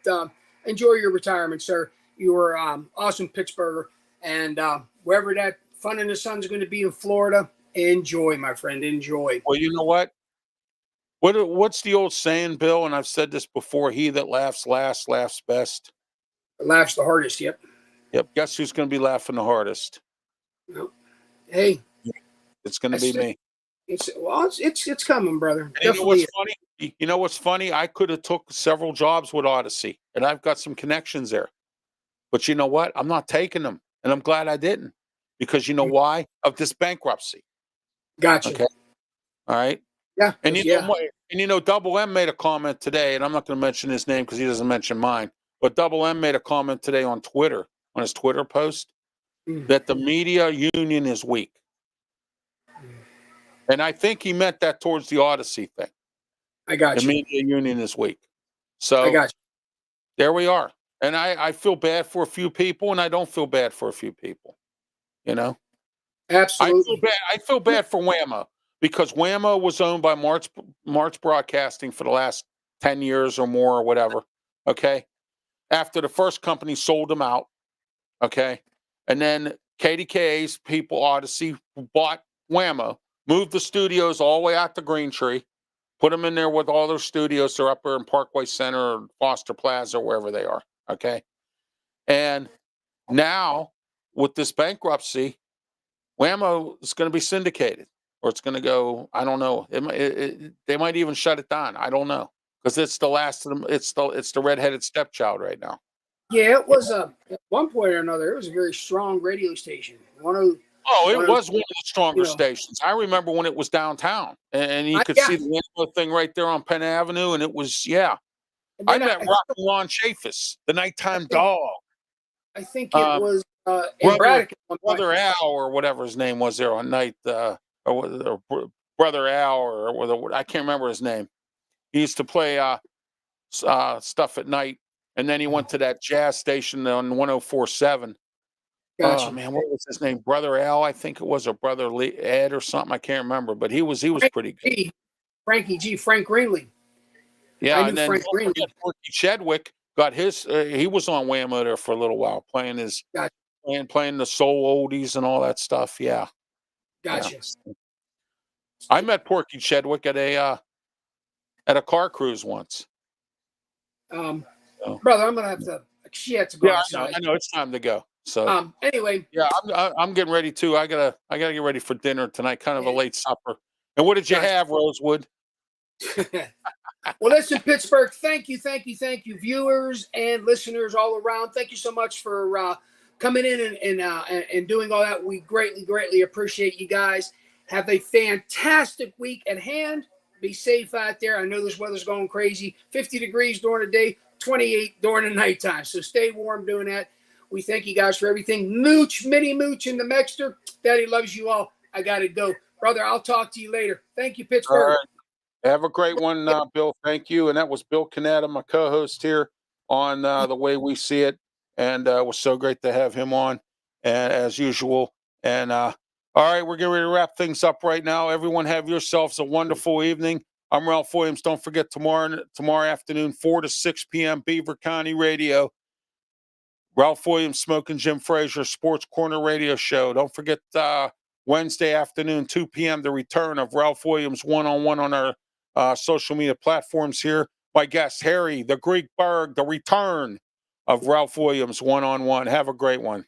enjoy your retirement, sir. You were awesome Pittsburgher, and wherever that Fun in the Sun is going to be in Florida, enjoy, my friend, enjoy. Well, you know what? What's the old saying, Bill? And I've said this before: "He that laughs last laughs best." Laughs the hardest. Yep. Yep. Guess who's going to be laughing the hardest? No. Hey, it's going to be me. It's coming, brother. And you know what's funny? You know what's funny? I could have took several jobs with Odyssey, and I've got some connections there. But you know what? I'm not taking them, and I'm glad I didn't, because you know why? Of this bankruptcy. Gotcha. Okay. All right. Yeah. And you know, Double M made a comment today, and I'm not going to mention his name because he doesn't mention mine. But Double M made a comment today on Twitter, on his Twitter post, that the media union is weak. And I think he meant that towards the Odyssey thing. I got you. The media union is weak. So I got you. There we are. And I feel bad for a few people, and I don't feel bad for a few people. You know? Absolutely. I feel bad for Whammo, because Whammo was owned by March Broadcasting for the last 10 years or more or whatever. Okay. After the first company sold them out. Okay. And then KDKA's people, Odyssey, bought Whammo, moved the studios all the way out to Green Tree, put them in there with all their studios. They're up there in Parkway Center or Foster Plaza, or wherever they are. Okay. And now with this bankruptcy, Whammo is going to be syndicated, or it's going to go, I don't know. They might even shut it down. I don't know, because it's the last of them. It's the redheaded stepchild right now. Yeah, it was at one point or another. It was a very strong radio station. It was one of the stronger stations. I remember when it was downtown, and you could see the Whammo thing right there on Penn Avenue, and it was I met Rocky Lon Chaffis, the nighttime dog. I think it was Braddock. Brother Al, or whatever his name was there on night, or Brother Al, or I can't remember his name. He used to play stuff at night, and then he went to that jazz station on 104.7. Gotcha. Oh man, what was his name? Brother Al, I think it was, or Brother Ed or something. I can't remember, but he was pretty good. Frank Greenlee. Yeah, I and then Porky Chedwick got his. He was on Whammo there for a little while, playing the soul oldies and all that stuff. Yeah, gotcha. Yeah. I met Porky Chedwick at a car cruise once. Brother, I'm gonna have to. She had to go. Yeah, I know. It's time to go. So anyway, yeah, I'm getting ready too. I gotta get ready for dinner tonight. Kind of a late supper. And what did you have, Rosewood? Well, listen, Pittsburgh, thank you, viewers and listeners all around. Thank you so much for coming in and doing all that. We greatly appreciate you guys. Have a fantastic week at hand. Be safe out there. I know this weather's going crazy. 50 degrees during the day, 28 during the nighttime. So stay warm doing that. We thank you guys for everything. Mooch, Mini Mooch in the Mexter. Daddy loves you all. I got to go. Brother, I'll talk to you later. Thank you, Pittsburgh. All right. Have a great one, Bill. Thank you. And that was Bill Canatta, my co-host here on The Way We See It. And it was so great to have him on, as usual. And all right, we're getting ready to wrap things up right now. Everyone have yourselves a wonderful evening. I'm Ralph Williams. Don't forget tomorrow afternoon, 4 to 6 p.m., Beaver County Radio. Ralph Williams, Smoking Jim Frazier, Sports Corner Radio Show. Don't forget Wednesday afternoon, 2 p.m., the return of Ralph Williams one-on-one on our social media platforms here. My guest, Harry, the Greek Berg, the return of Ralph Williams one-on-one. Have a great one.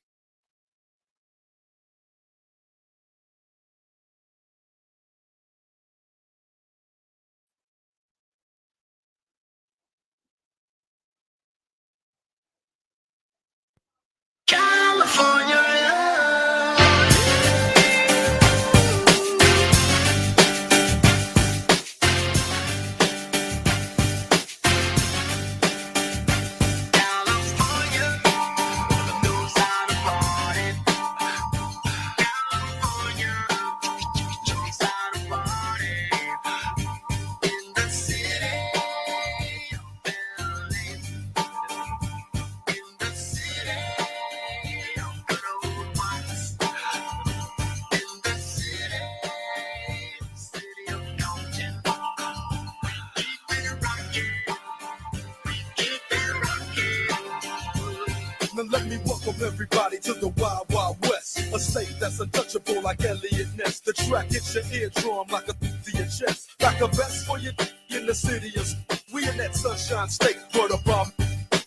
Oakland, let me welcome everybody to the Wild Wild West. A state that's untouchable like Elliot Ness. The track hits your eardrum like a to your chest. Like a vest for you in the city of. We in that sunshine state, word about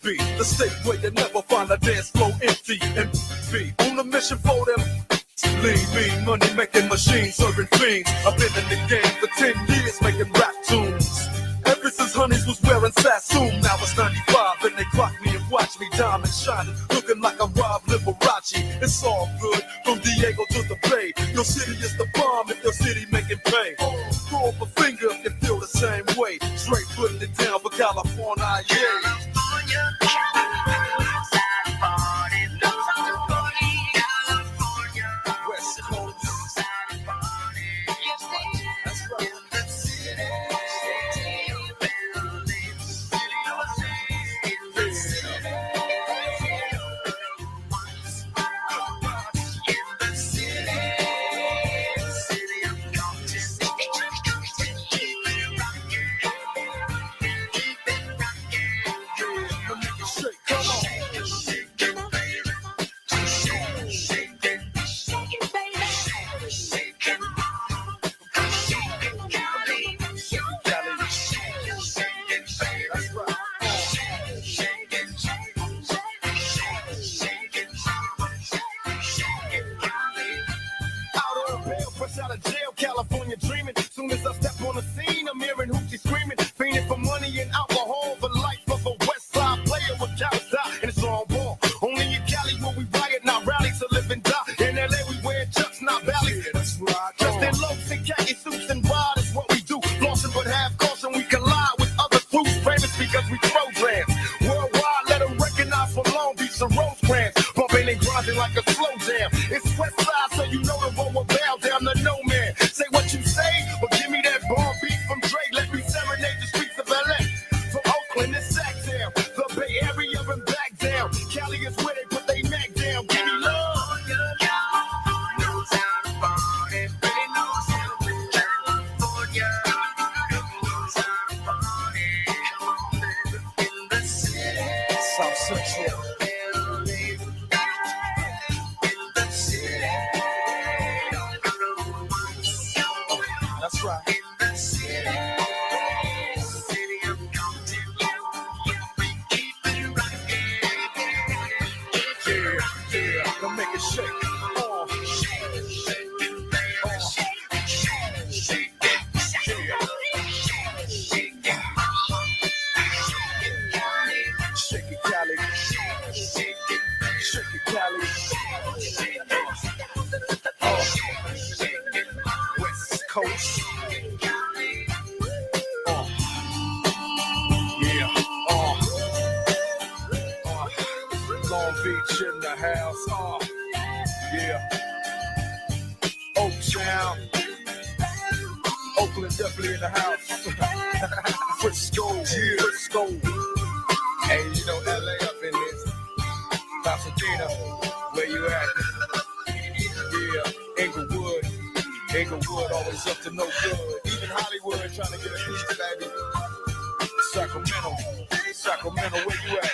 be the state where you never find a dance floor empty. And be on a mission for them. Lean, mean, money making machines, serving fiends. I've been in the game for 10 years making rap tunes. Ever since Honeys was wearing Sassoon, now it's 95 and they clock me and watch me diamond shining, looking like a Rob Liberace. It's all good from Diego to the Bay. Your city is the bomb if your city making pay. Throw up a finger if you feel the same way. Straight putting it down for California, yeah. California dreaming. Soon as I step on the scene, I'm hearing hoochie screaming, fiending for money and alcohol, the life of a West Side player with Canatta, and it's on ball. Only in Cali where we riot, not rally to live and die. In LA we wear chucks, not valleys. Yeah, that's right. Just in loafs and khaki suits and ride is what we do. Flossing but have caution, we collide with other crews. Famous because we throw jams. Worldwide, let them recognize from Long Beach to Rosecrans. Bumping and grinding like a slow jam. It's West Side, so you know the road will bow down to no man. Say what you say, but give me that bomb beat from Dre. Let me serenade the streets of LA. From Oakland to Sacktown, the Bay Area and back down. Cali is where they put they neck down. Give me love. South Central. That's right. Yeah, don't make it shake. Shake it, Cali. Shake it, Cali. West Coast. Long Beach in the house, yeah. Oaktown, Oakland definitely in the house. Frisco, yeah. Frisco. Hey, you know LA up in here. Pasadena, where you at? Yeah, Inglewood, always up to no good. Even Hollywood trying to get a piece, baby. Sacramento, where you at?